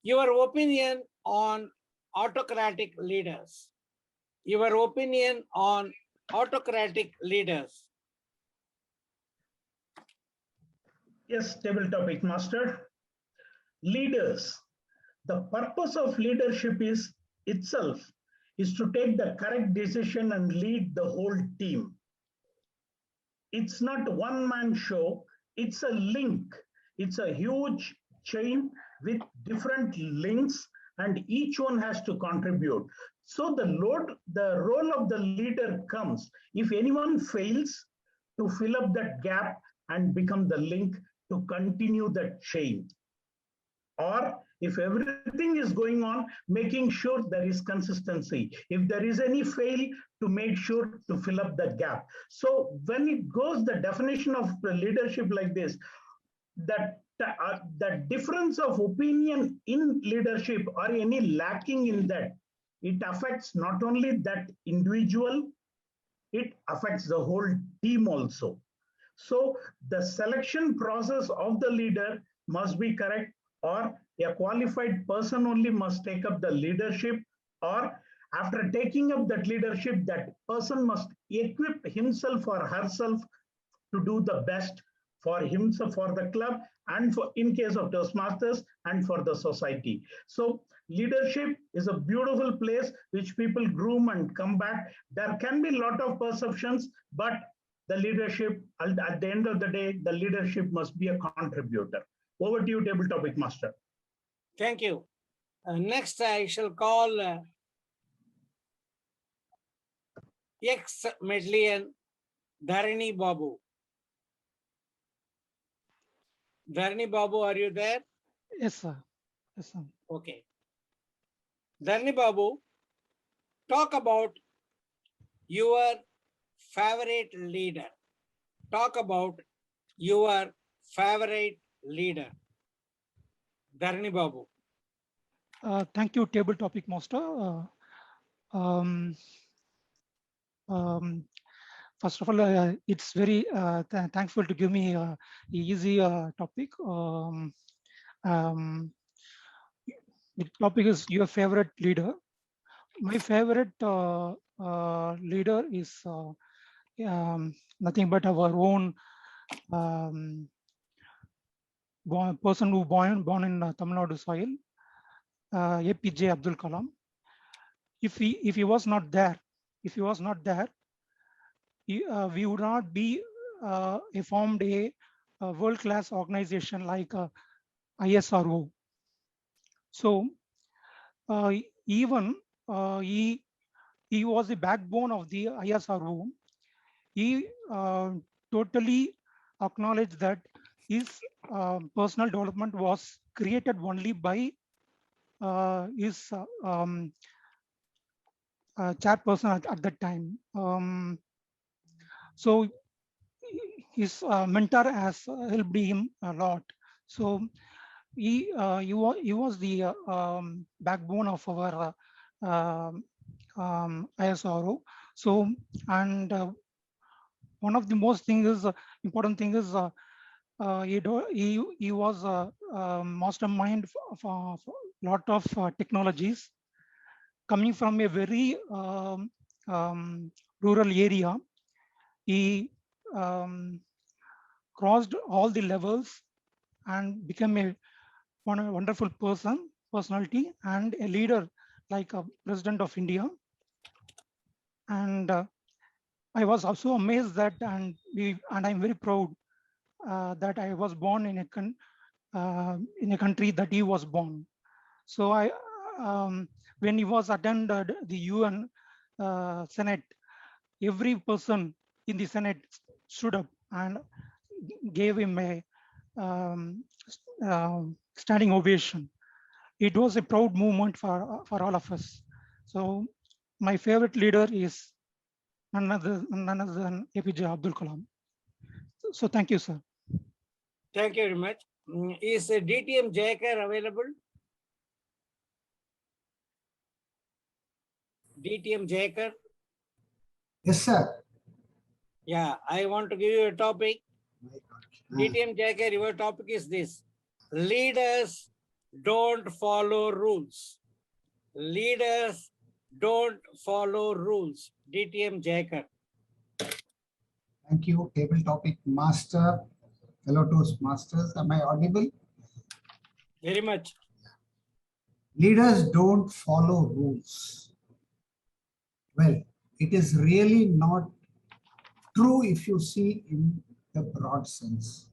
your opinion on autocratic leaders. Your opinion on autocratic leaders. Yes, table topic master. Leaders. The purpose of leadership is itself is to take the correct decision and lead the whole team. It's not a one-man show, it's a link. It's a huge chain with different links and each one has to contribute. So the role of the leader comes if anyone fails to fill up that gap and become the link to continue that chain. Or if everything is going on, making sure there is consistency. If there is any fail, to make sure to fill up that gap. So when it goes, the definition of leadership like this, that the difference of opinion in leadership or any lacking in that, it affects not only that individual, it affects the whole team also. So the selection process of the leader must be correct, or a qualified person only must take up the leadership, or after taking up that leadership, that person must equip himself or herself to do the best for himself, for the club, and for in case of Toastmasters and for the society. So leadership is a beautiful place which people groom and come back. There can be a lot of perceptions, but the leadership, at the end of the day, the leadership must be a contributor. Over to you, table topic master. Thank you. Next, I shall call ex-Medleyan Dharani Babu. Dharani Babu, are you there? Yes, sir. Yes, sir. Okay. Dharani Babu, talk about your favorite leader. Talk about your favorite leader. Dharani Babu. Thank you, table topic master. First of all, it's very thankful to give me a easy topic. The topic is your favorite leader. My favorite leader is nothing but our own person who born in Tamil Nadu soil, APJ Abdul Kalam. If he was not there, we would not be formed a world-class organization like ISRO. So even he was the backbone of the ISRO. He totally acknowledged that his personal development was created only by his chairperson at that time. So his mentor has helped him a lot. So he was the backbone of our ISRO. So, and one of the most thing is important thing is he was a mastermind for lot of technologies coming from a very rural area. He crossed all the levels and became a wonderful personality and a leader like a president of India. And I was also amazed that, and I'm very proud that I was born in a country that he was born. So when he was attended the UN Senate, every person in the Senate stood up and gave him a standing ovation. It was a proud moment for all of us. So my favorite leader is none other than APJ Abdul Kalam. So thank you, sir. Thank you very much. Is DTM Jayakar available? DTM Jayakar? Yes, sir. Yeah, I want to give you a topic. DTM Jayakar, your topic is this. Leaders don't follow rules. Leaders don't follow rules. DTM Jayakar. Thank you, table topic master, fellow Toastmasters. Am I audible? Very much. Leaders don't follow rules. Well, it is really not true if you see in the broad sense.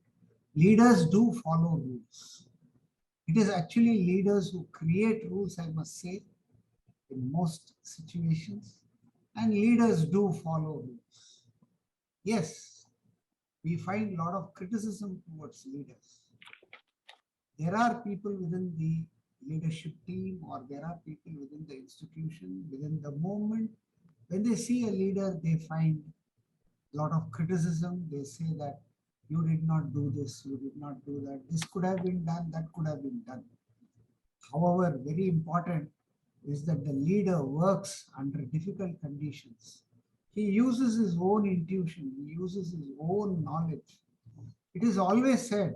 Leaders do follow rules. It is actually leaders who create rules, I must say, in most situations. And leaders do follow rules. Yes, we find a lot of criticism towards leaders. There are people within the leadership team, or there are people within the institution, within the movement. When they see a leader, they find a lot of criticism. They say that you did not do this, you did not do that. This could have been done, that could have been done. However, very important is that the leader works under difficult conditions. He uses his own intuition, he uses his own knowledge. It is always said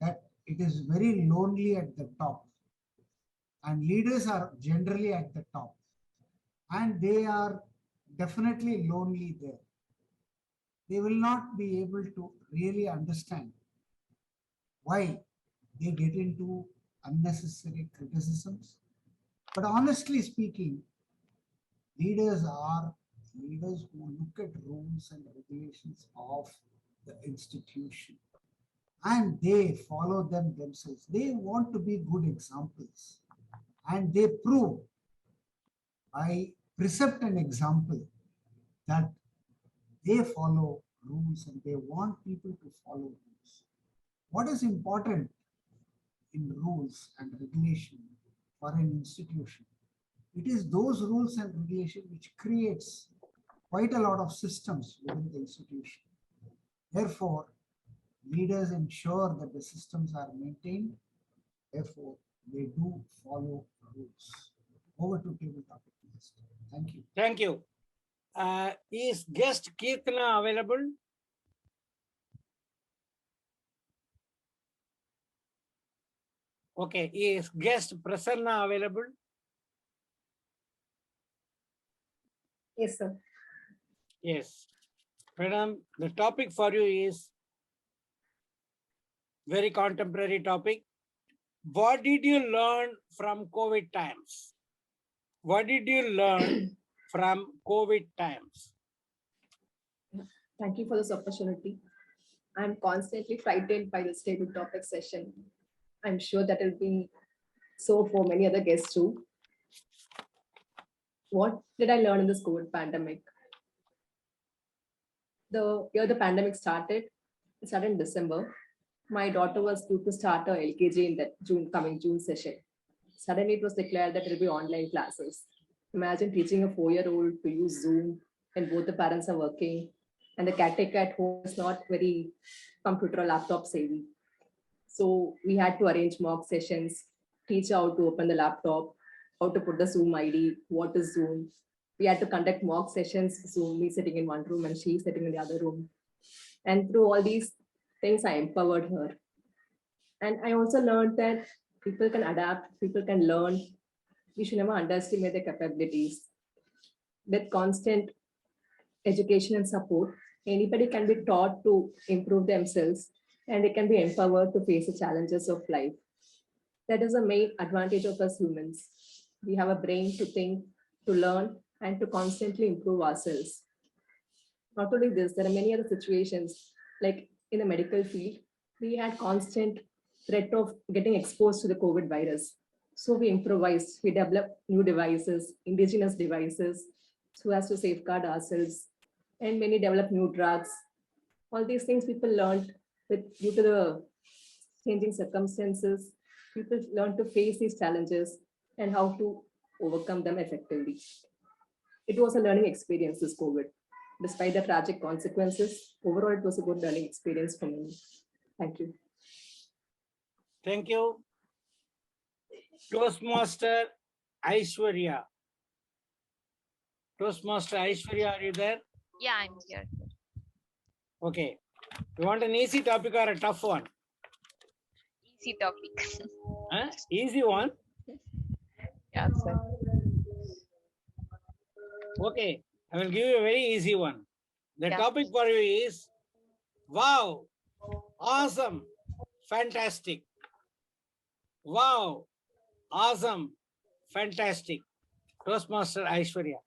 that it is very lonely at the top, and leaders are generally at the top, and they are definitely lonely there. They will not be able to really understand why they get into unnecessary criticisms. But honestly speaking, leaders are leaders who look at rules and regulations of the institution and they follow them themselves. They want to be good examples and they prove by precept and example that they follow rules and they want people to follow rules. What is important in rules and regulation for an institution? It is those rules and regulation which creates quite a lot of systems within the institution. Therefore, leaders ensure that the systems are maintained. Therefore, they do follow rules. Over to table topic. Thank you. Thank you. Is guest Kirtana available? Okay. Is guest Prasanna available? Yes, sir. Yes. Madam, the topic for you is very contemporary topic. What did you learn from COVID times? What did you learn from COVID times? Thank you for this opportunity. I'm constantly frightened by this table topic session. I'm sure that will be so for many other guests too. What did I learn in this COVID pandemic? The year the pandemic started, it started in December. My daughter was due to start her LKG in that coming June session. Suddenly it was declared that it will be online classes. Imagine teaching a 4-year-old to use Zoom when both the parents are working and the caretaker at home is not very computer or laptop savvy. So we had to arrange mock sessions, teach how to open the laptop, how to put the Zoom ID, what is Zoom, We had to conduct mock sessions, so me sitting in one room and she sitting in the other room. And through all these things, I empowered her. And I also learned that people can adapt, people can learn. We should never underestimate their capabilities. With constant education and support, anybody can be taught to improve themselves and they can be empowered to face the challenges of life. That is the main advantage of us humans. We have a brain to think, to learn, and to constantly improve ourselves. Not only this, there are many other situations, like in the medical field, we had constant threat of getting exposed to the COVID virus. So we improvised, we developed new devices, indigenous devices, so as to safeguard ourselves. And many developed new drugs. All these things people learned due to the changing circumstances. People learn to face these challenges and how to overcome them effectively. It was a learning experience, this COVID. Despite the tragic consequences, overall, it was a good learning experience for me. Thank you. Thank you. Toastmaster Aishwarya. Toastmaster Aishwarya, are you there? Yeah, I'm here. Okay. You want an easy topic or a tough one? Easy topic. Huh? Easy one? Yeah, sir. Okay. I will give you a very easy one. The Yeah. topic for you is, wow, awesome, fantastic. Wow, awesome, fantastic. Toastmaster Aishwarya.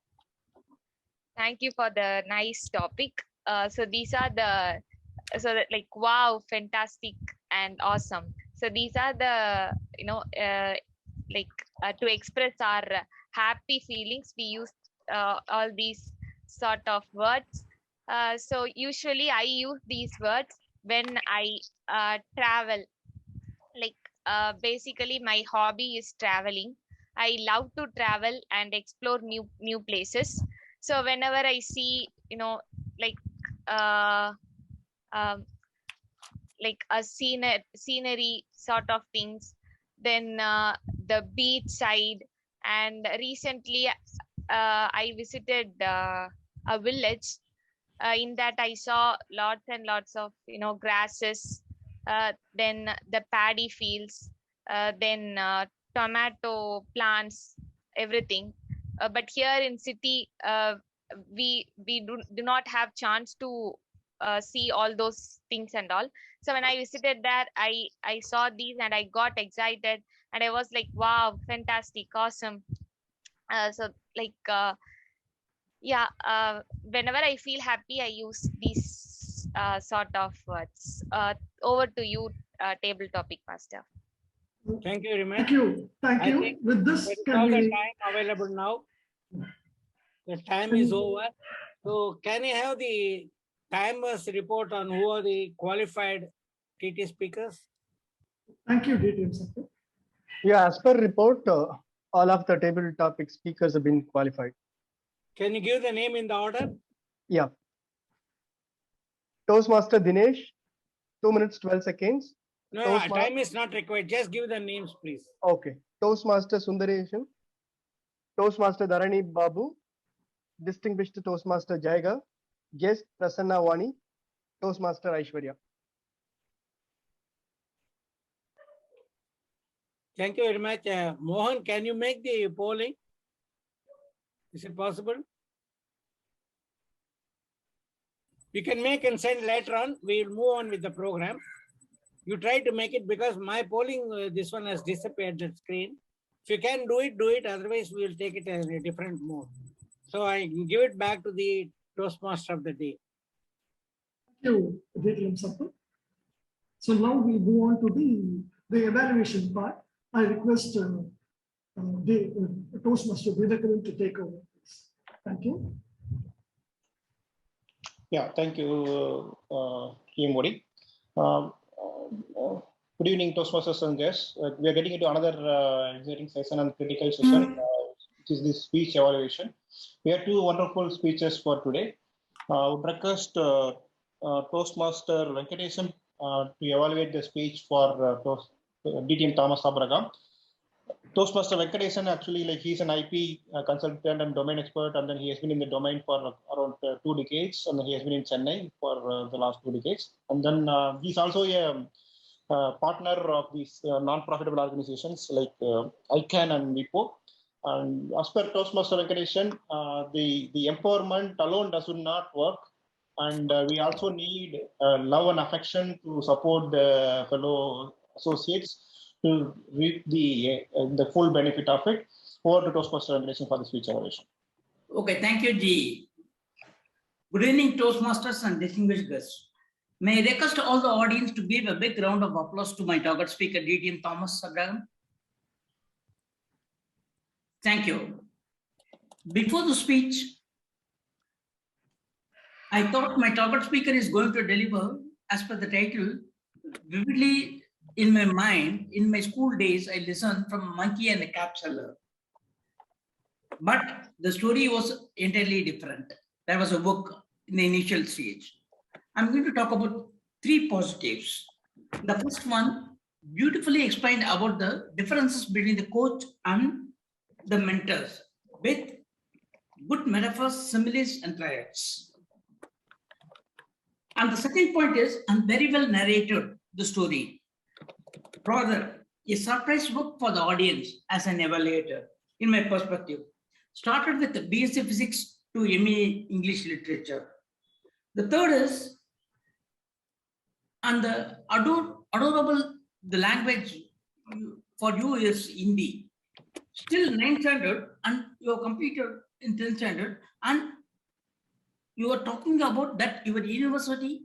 Thank you for the nice topic. So these are the, like, wow, fantastic and awesome. So these are the, to express our happy feelings, we use all these sort of words. So usually I use these words when I travel. Like basically my hobby is traveling. I love to travel and explore new places. So whenever I see, like a scenery sort of things, then the beach side. And recently I visited a village. In that I saw lots and lots of grasses, then the paddy fields, then tomato plants, everything. But here in city, we do not have chance to see all those things and all. So when I visited there, I saw these and I got excited and I was like, wow, fantastic, awesome. So like whenever I feel happy, I use these sort of words. Over to you, table topic master. Thank you very much. Thank you. Thank I you. think With this, that is can all the we? time available now. The time is over. So can you have the timers report on who are the qualified TT speakers? Thank you, DTM sir. Yeah, as per report, all of the table topic speakers have been qualified. Can you give the name in the order? Yeah. Toastmaster Dinesh, 2 minutes, 12 seconds. No, time is not required. Just give the names, please. Okay. Toastmaster Sundareshan, Toastmaster Dharani Babu, Distinguished Toastmaster Jaiga, Guest Prasanna Wani, Toastmaster Aishwarya. Thank you very much. Mohan, can you make the polling? Is it possible? You can make and send later on. We will move on with the program. You try to make it because my polling, this one has disappeared that screen. If you can do it, otherwise we will take it as a different mode. So I give it back to the Toastmaster of the day. Thank you, DTM sir. So now we move on to the evaluation part. I request Toastmaster Vidakaran to take over. Thank you. Yeah, thank you, Kim Modi. Good evening, Toastmasters and guests. We are getting into another exciting session and critical session, which is the speech evaluation. We have two wonderful speeches for today. I would request Toastmaster Venkatesam to evaluate the speech for DTM Thomas Abraham. Toastmaster Venkatesan, actually, like he's an IP consultant and domain expert, and then he has been in the domain for around 2 decades, and then he has been in Chennai for the last 2 decades. And then he's also a partner of these non-profitable organizations like ICANN and WIPO. And as per Toastmaster Venkatesan, the empowerment alone does not work. And we also need love and affection to support the fellow associates to reap the full benefit of it. Over to Toastmaster Venkatesan for the speech evaluation. Okay, thank you, G. Good evening, Toastmasters and distinguished guests. May I request all the audience to give a big round of applause to my target speaker, DTM Thomas Abraham. Thank you. Before the speech, I thought my target speaker is going to deliver, as per the title, vividly in my mind. In my school days, I listened from Monkey and the Cap Seller. But the story was entirely different. There was a book in the initial stage. I'm going to talk about 3 positives. The first one beautifully explained about the differences between the coach and the mentors with good metaphors, similes, and triads. And the second point is, and very well narrated the story. Rather, a surprise book for the audience as an evaluator, in my perspective. Started with the BSc Physics to MA English Literature. The third is, and the adorable, the language for you is Hindi. Still 9th standard, and you have completed in 10th standard, and you are talking about that your university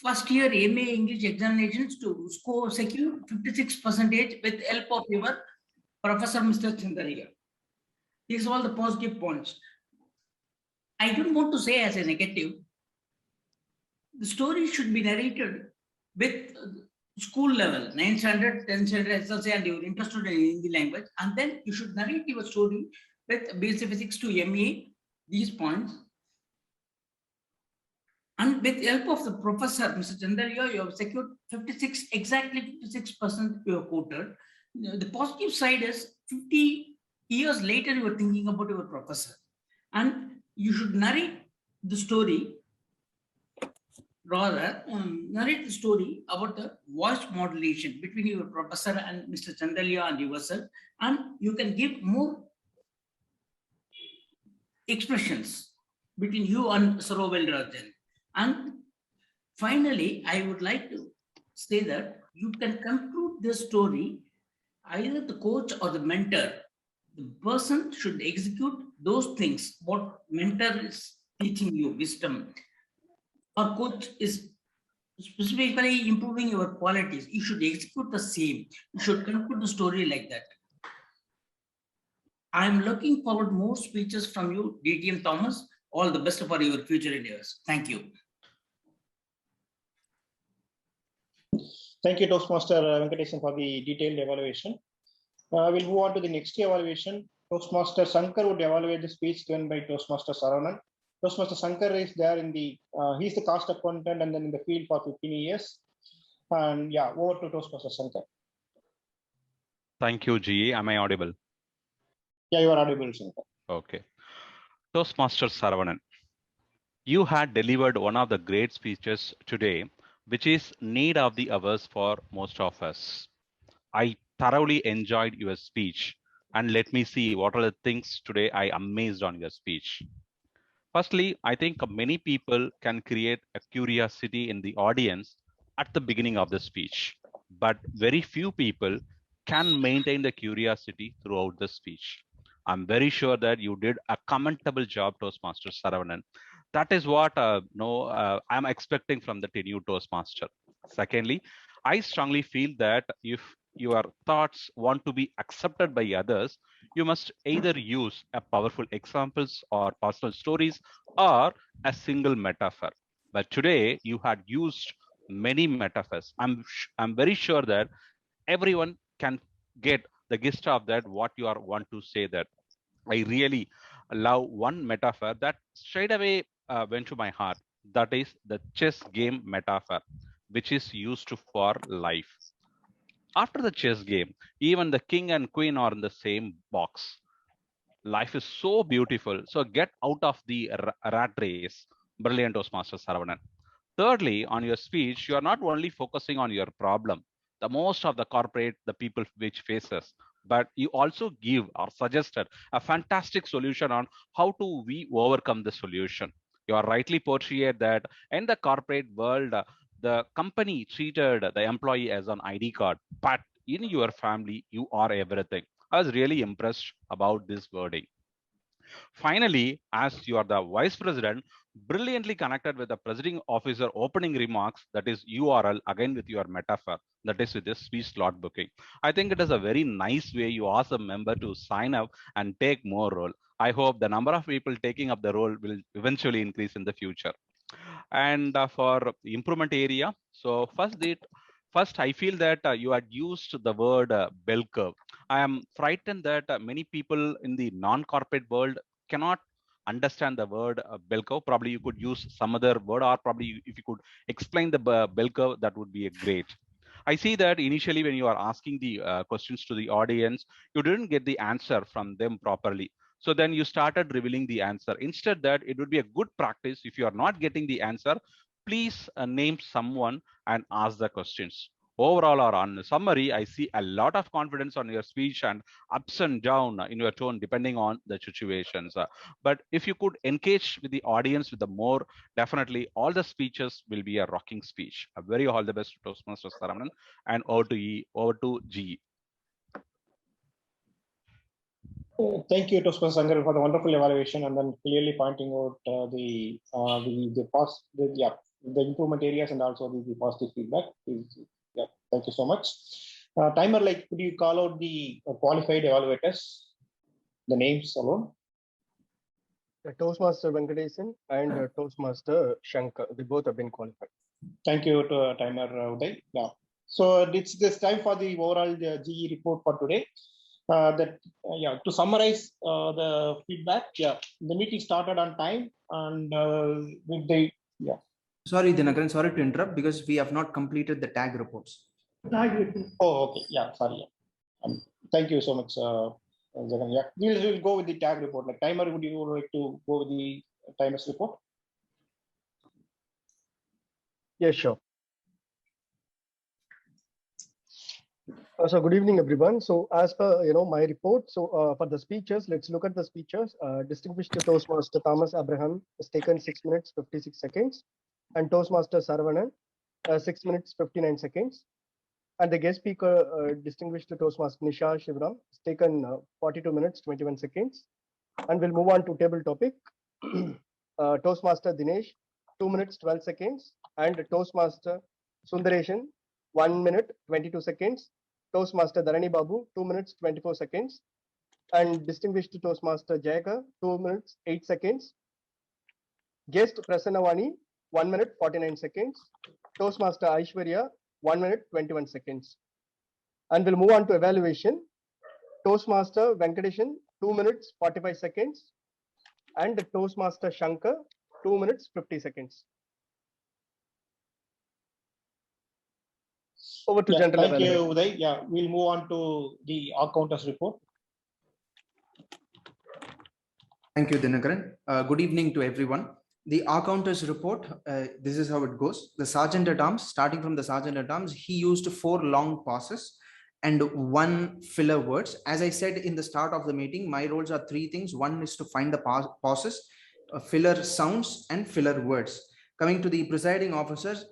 first year MA English examinations to score secure 56% with help of your Professor Mr. Chandariya. These are all the positive points. I don't want to say as a negative. The story should be narrated with school level, 9th standard, 10th standard, SLC, and you're interested in Hindi language, and then you should narrate your story with BSc Physics to MA, these points. And with help of the professor, Mr. Chandariya, you have secured 56, exactly 56% you have quoted. The positive side is 50 years later, you are thinking about your professor. And you should narrate the story, rather narrate the story about the voice modulation between your professor and Mr. Chandaliya and yourself, and you can give more expressions between you and Sarovel Rajan. And finally, I would like to say that you can conclude this story, either the coach or the mentor. The person should execute those things, what mentor is teaching you, wisdom, or coach is specifically improving your qualities. You should execute the same. You should conclude the story like that. I'm looking forward to more speeches from you, DTM Thomas. All the best for your future endeavors. Thank you. Thank you, Toastmaster Venkatesan, for the detailed evaluation. We'll move on to the next evaluation. Toastmaster Shankar would evaluate the speech given by Toastmaster Saravanan. Toastmaster Shankar is there in the, he's the cost accountant and then in the field for 15 years. And yeah, over to Toastmaster Shankar. Thank you, GE. Am I audible? Yeah, you are audible, Shankar. Okay. Toastmaster Saravanan, you had delivered one of the great speeches today, which is need of the hours for most of us. I thoroughly enjoyed your speech, and let me see what are the things today I amazed on your speech. Firstly, I think many people can create a curiosity in the audience at the beginning of the speech, but very few people can maintain the curiosity throughout the speech. I'm very sure that you did a commendable job, Toastmaster Saravanan. That is what I'm expecting from the new Toastmaster. Secondly, I strongly feel that if your thoughts want to be accepted by others, you must either use a powerful examples or personal stories or a single metaphor. But today you had used many metaphors. I'm very sure that everyone can get the gist of that, what you are want to say. That I really love one metaphor that straight away went to my heart. That is the chess game metaphor, which is used for life. After the chess game, even the king and queen are in the same box. Life is so beautiful. So get out of the rat race. Brilliant Toastmaster Saravanan. Thirdly, on your speech, you are not only focusing on your problem, the most of the corporate, the people which faces, but you also give or suggested a fantastic solution on how to we overcome the solution. You are rightly portrayed that in the corporate world, the company treated the employee as an ID card, but in your family, you are everything. I was really impressed about this wording. Finally, as you are the vice president, brilliantly connected with the presiding officer opening remarks, that is URL, again with your metaphor, that is with the speech slot booking. I think it is a very nice way you ask a member to sign up and take more role. I hope the number of people taking up the role will eventually increase in the future. And for improvement area, so first I feel that you had used the word bell curve. I am frightened that many people in the non-corporate world cannot understand the word bell curve. Probably you could use some other word, or probably if you could explain the bell curve, that would be a great. I see that initially when you are asking the questions to the audience, you didn't get the answer from them properly. So then you started revealing the answer. Instead, that it would be a good practice, if you are not getting the answer, please name someone and ask the questions. Overall or on summary, I see a lot of confidence on your speech and ups and down in your tone depending on the situations. But if you could engage with the audience with the more, definitely all the speeches will be a rocking speech. A very all the best to Toastmaster Saravanan, and over to G. Thank you, Toastmaster Sangal, for the wonderful evaluation and then clearly pointing out the improvement areas and also the positive feedback. Yeah, thank you so much. Timer, like, could you call out the qualified evaluators, the names alone? Toastmaster Venkatesan and Toastmaster Shankar, they both have been qualified. Thank you, Timer Uday. Yeah. So it's this time for the overall GE report for today. To summarize the feedback, the meeting started on time and with the Sorry, Dinakaran, sorry to interrupt because we have not completed the tag reports. Oh, okay. Yeah, sorry. Thank you so much, Jagan. Yeah, we'll go with the tag report. Like, Timer, would you like to go with the timer's report? Yes, sure. So good evening, everyone. So as per my report, so for the speeches, let's look at the speeches. Distinguished Toastmaster Thomas Abraham has taken 6 minutes 56 seconds, and Toastmaster Saravanan 6 minutes 59 seconds. And the guest speaker, distinguished Toastmaster Nisha Shivram, has taken 42 minutes 21 seconds. And we'll move on to table topic. Toastmaster Dinesh 2 minutes 12 seconds, and Toastmaster Sundareshan 1 minute 22 seconds. Toastmaster Dharani Babu 2 minutes 24 seconds, and distinguished Toastmaster Jayaka 2 minutes 8 seconds. Guest Prasanna 1 minute 49 seconds. Toastmaster Aishwarya 1 minute 21 seconds. And we'll move on to evaluation. Toastmaster Venkatesan 2 minutes 45 seconds, and Toastmaster Shankar 2 minutes 50 seconds. Over to general Thank you, evaluation. Uday. Yeah, we'll move on to the counters report. Thank you, Dinakaran. Good evening to everyone. The counters report, this is how it goes. The Sergeant at Arms, starting from the Sergeant at Arms, he used 4 long pauses and 1 filler words. As I said in the start of the meeting, my roles are 3 things. One is to find the pauses, filler sounds, and filler words. Coming to the presiding officers,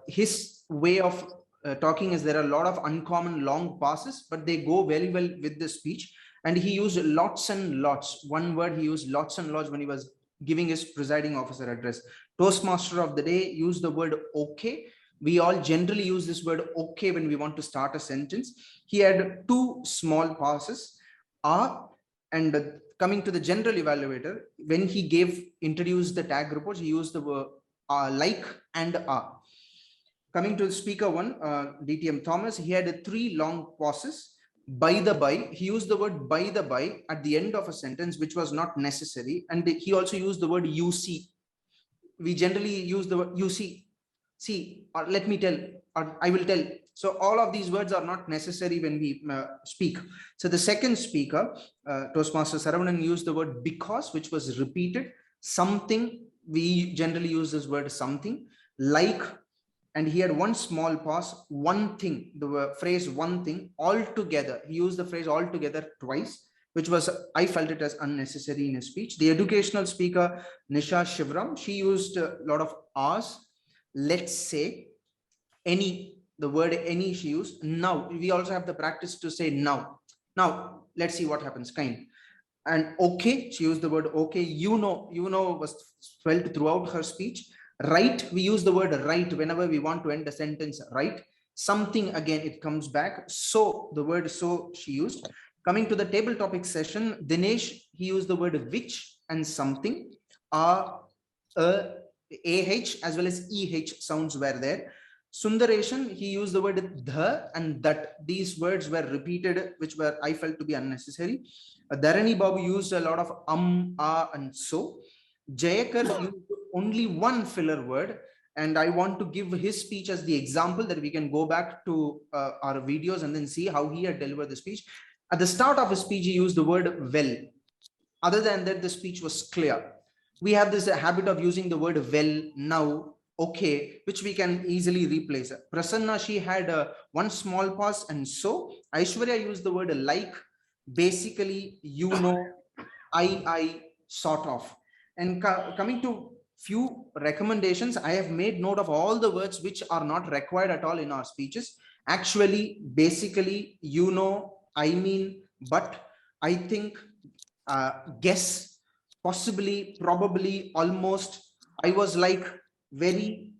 his way of talking is there are a lot of uncommon long pauses, but they go very well with the speech. And he used lots and lots. One word, he used lots and lots when he was giving his presiding officer address. Toastmaster of the day used the word okay. We all generally use this word okay when we want to start a sentence. He had 2 small pauses. And coming to the general evaluator, when he introduced the tag reports, he used the word like and are. Coming to the speaker 1, DTM Thomas, he had 3 long pauses. By the by, he used the word by the by at the end of a sentence, which was not necessary. And he also used the word you see. We generally use the word you see, or let me tell, or I will tell. So all of these words are not necessary when we speak. So the second speaker, Toastmaster Saravanan, used the word because, which was repeated. Something, we generally use this word something, like, and he had one small pause, one thing, the phrase one thing, altogether. He used the phrase altogether twice, which was, I felt it as unnecessary in his speech. The educational speaker, Nisha Shivram, she used a lot of R's. Let's say, any, the word any she used. Now, we also have the practice to say now. Now, let's see what happens, kind. And okay, she used the word okay. You know was felt throughout her speech. Right, we use the word right whenever we want to end a sentence, right? Something, again, it comes back. So, the word so she used. Coming to the table topic session, Dinesh, he used the word which and something. AH as well as EH sounds were there. Sundareshan, he used the word the and that. These words were repeated, which were, I felt, to be unnecessary. Dharani Babu used a lot of and so. Jayakar used only one filler word, and I want to give his speech as the example that we can go back to our videos and then see how he had delivered the speech. At the start of his speech, he used the word well. Other than that, the speech was clear. We have this habit of using the word well, now, okay, which we can easily replace. Prasanna, she had one small pause, and so. Aishwarya used the word like, basically, I, sort of. And coming to few recommendations, I have made note of all the words which are not required at all in our speeches. Actually, basically, I mean, but, I think, guess, possibly, probably, almost, I was like, very,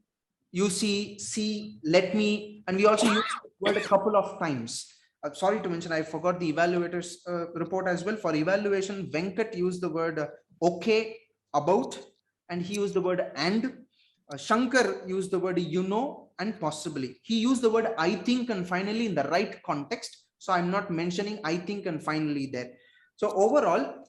you see, let me, and we also used the word a couple of times. Sorry to mention, I forgot the evaluators report as well. For evaluation, Venkat used the word okay, about, and he used the word and. Shankar used the word and possibly. He used the word I think and finally in the right context. So I'm not mentioning I think and finally there. So overall,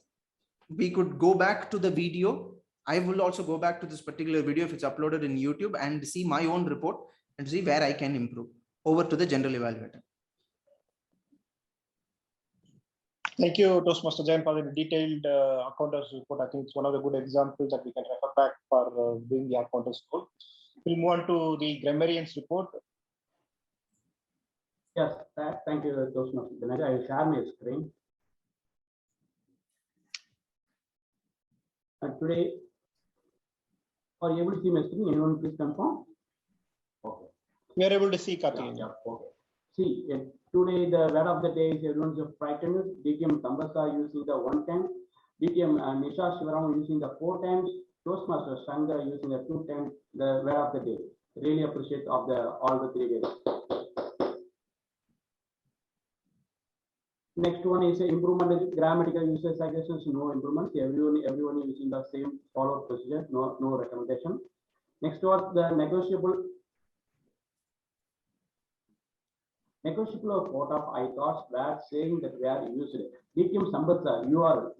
we could go back to the video. I will also go back to this particular video if it's uploaded in YouTube and see my own report and see where I can improve. Over to the general evaluator. Thank you, Toastmaster Jain, for the detailed accountants report. I think it's one of the good examples that we can refer back for doing the accountants role. We'll move on to the Grammarians report. Yes, thank you, Toastmaster Jain. I will share my screen. Today, are you able to see my screen? Anyone please confirm? Okay. We are able to see, Karthi. Yeah, okay. See, today the word of the day is everyone's frightened. DTM Tambasa using the 1 time. DTM Nisha Shivaram using the 4 times. Toastmaster Shankar using the 2 times. The word of the day. Really appreciate of all the 3 days. Next one is improvement in grammatical usage suggestions. No improvements. Everyone using the same followed procedure. No recommendation. Next was the negotiable quote of I thoughts were saying that we are used. DTM Sambatsa, you are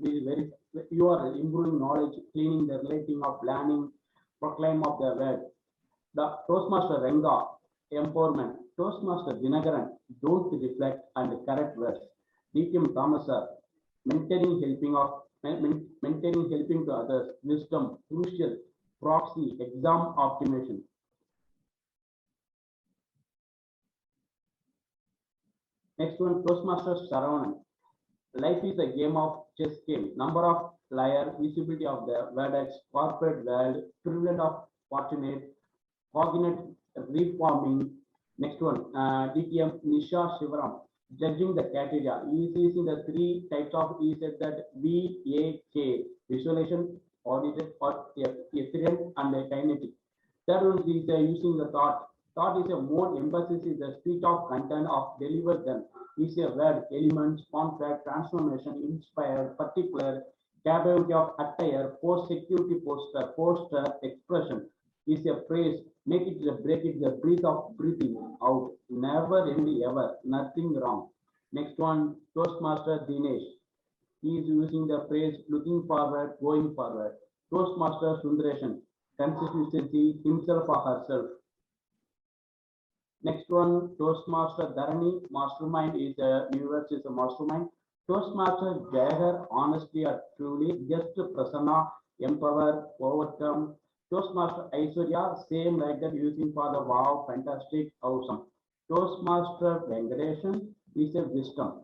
improving knowledge, cleaning the relating of planning, proclaim of the word. The Toastmaster Renga, empowerment. Toastmaster Dinagaran, don't reflect and correct words. DTM Thomasar, maintaining helping to others, wisdom, crucial, proxy, exam optimization. Next one, Toastmaster Saravanan. Life is a game of chess game. Number of liar, visibility of the verdict, corporate world, prevalent of fortunate, cognate, reforming. Next one, DTM Nisha Shivaram. Judging the criteria. He is using the 3 types of, he said that VAK, visualization, audited, or efficient, and kinetic. Third one is using the thought. Thought is a more emphasis is the speech of content of deliver them. Is a word, elements, contract, transformation, inspired, particular, capability of attire, post security poster, expression. Is a phrase, make it a break it, the breath of breathing out. Never ending ever, nothing wrong. Next one, Toastmaster Dinesh. He is using the phrase looking forward, going forward. Toastmaster Sundareshan, consistency, himself or herself. Next one, Toastmaster Dharani, mastermind is a viewers is a mastermind. Toastmaster Jagger, honestly or truly, just Prasanna, empower, overcome. Toastmaster Aishwarya, same like that, using for the wow, fantastic, awesome. Toastmaster Vengadation is a wisdom.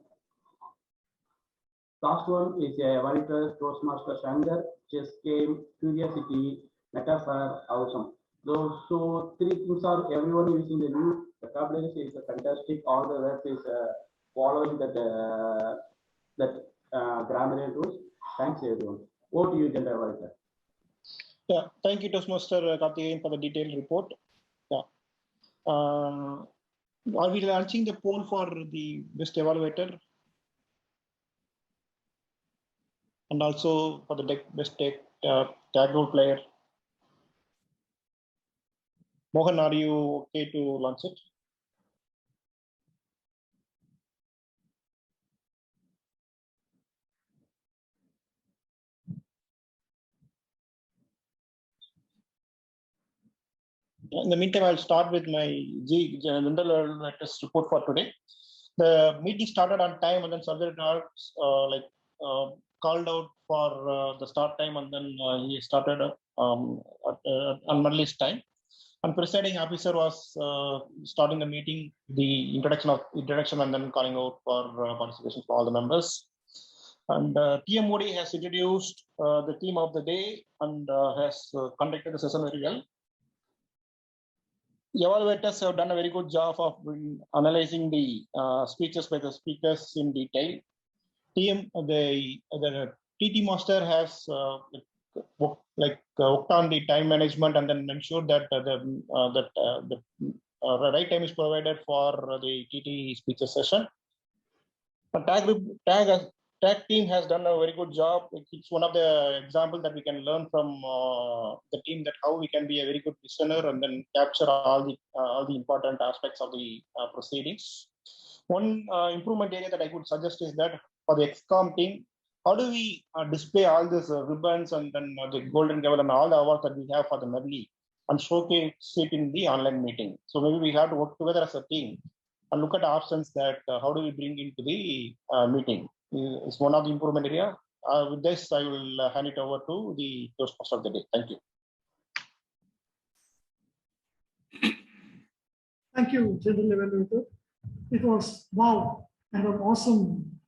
Last one is a writer, Toastmaster Shankar, chess game, curiosity, metaphor, awesome. Those so three things are everyone using the new vocabulary is fantastic. All the rest is following that grammar tools. Thanks everyone. Over to you, General Writer. Yeah, thank you, Toastmaster Karthikeyan, for the detailed report. Yeah. Are we launching the poll for the best evaluator? And also for the best tag role player? Mohan, are you okay to launch it? In the meantime, I'll start with my general lectures report for today. The meeting started on time, and then Survey called out for the start time, and then he started on Medley's time. And presiding officer was starting the meeting, the introduction, and then calling out for participation for all the members. And TM Modi has introduced the theme of the day and has conducted the session very well. Evaluators have done a very good job of analyzing the speeches by the speakers in detail. The TT master has worked on the time management and then ensured that the right time is provided for the TT speeches session. The tag team has done a very good job. It's one of the examples that we can learn from the team, that how we can be a very good listener and then capture all the important aspects of the proceedings. One improvement area that I could suggest is that for the XCOM team, how do we display all these ribbons and then the golden gavel and all the awards that we have for the Medley and showcase it in the online meeting? So maybe we have to work together as a team and look at options that how do we bring into the meeting. It's one of the improvement area. With this, I will hand it over to the Toastmaster of the day. Thank you. Thank you, General Evaluator. It was wow and an awesome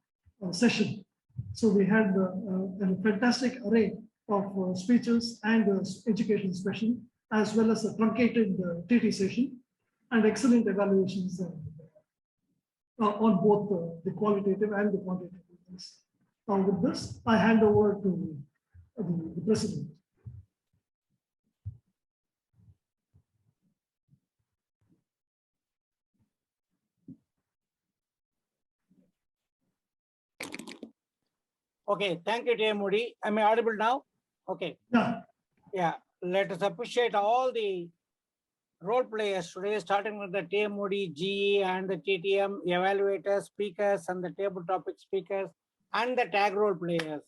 session. So we had a fantastic array of speeches and education session, as well as a truncated TT session and excellent evaluations on both the qualitative and the quantitative things. With this, I hand over to the President. Okay, thank you, TM Modi. Am I audible now? Okay. Yeah. Yeah, let us appreciate all the role players today, starting with the TM Modi, GE, and the TTM evaluators, speakers, and the table topic speakers, and the tag role players.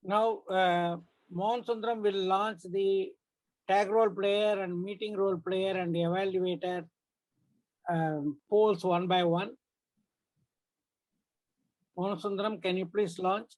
Now, Mohan Sundram will launch the tag role player and meeting role player and the evaluator polls one by one. Mohan Sundram, can you please launch?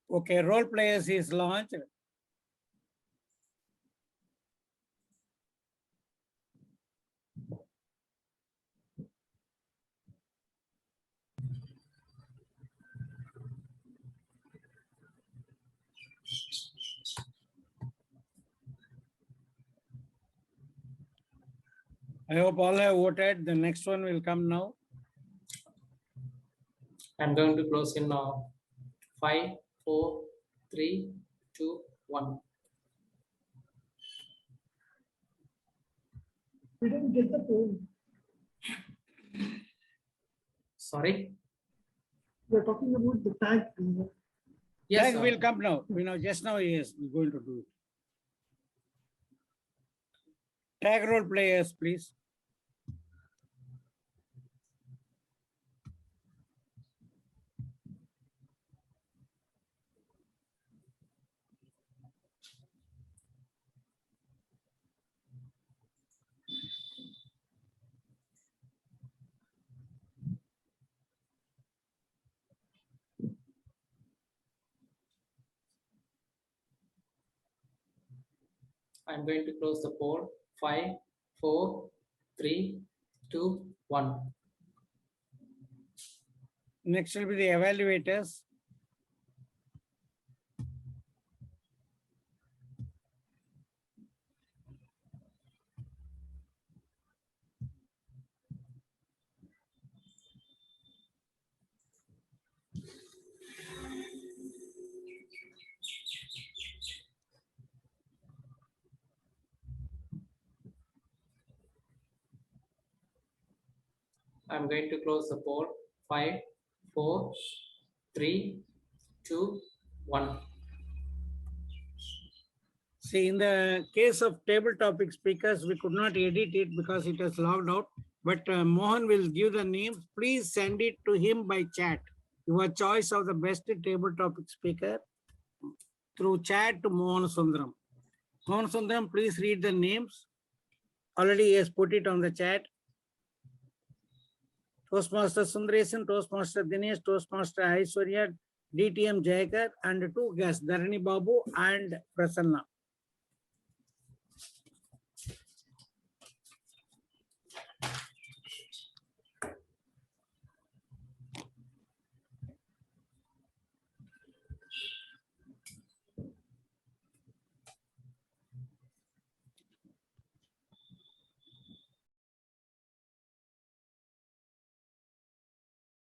Okay, role players is launched. I hope all have voted. The next one will come now. I'm going to close in 5, 4, 3, 2, 1. We didn't get the poll. Sorry? We're talking about the tag. Yes, tag will come now. Just now he is going to do it. Tag role players, please. I'm going to close the poll. 5, 4, 3, 2, 1. Next will be the evaluators. I'm going to close the poll. 5, 4, 3, 2, 1. See, in the case of table topic speakers, we could not edit it because it was logged out. But Mohan will give the names. Please send it to him by chat. Your choice of the best table topic speaker through chat to Mohan Sundaram. Mohan Sundaram, please read the names. Already he has put it on the chat. Toastmaster Sundaresan, Toastmaster Dinesh, Toastmaster Aishwarya, DTM Jayakar, and 2 guests, Dharani Babu and Prasanna.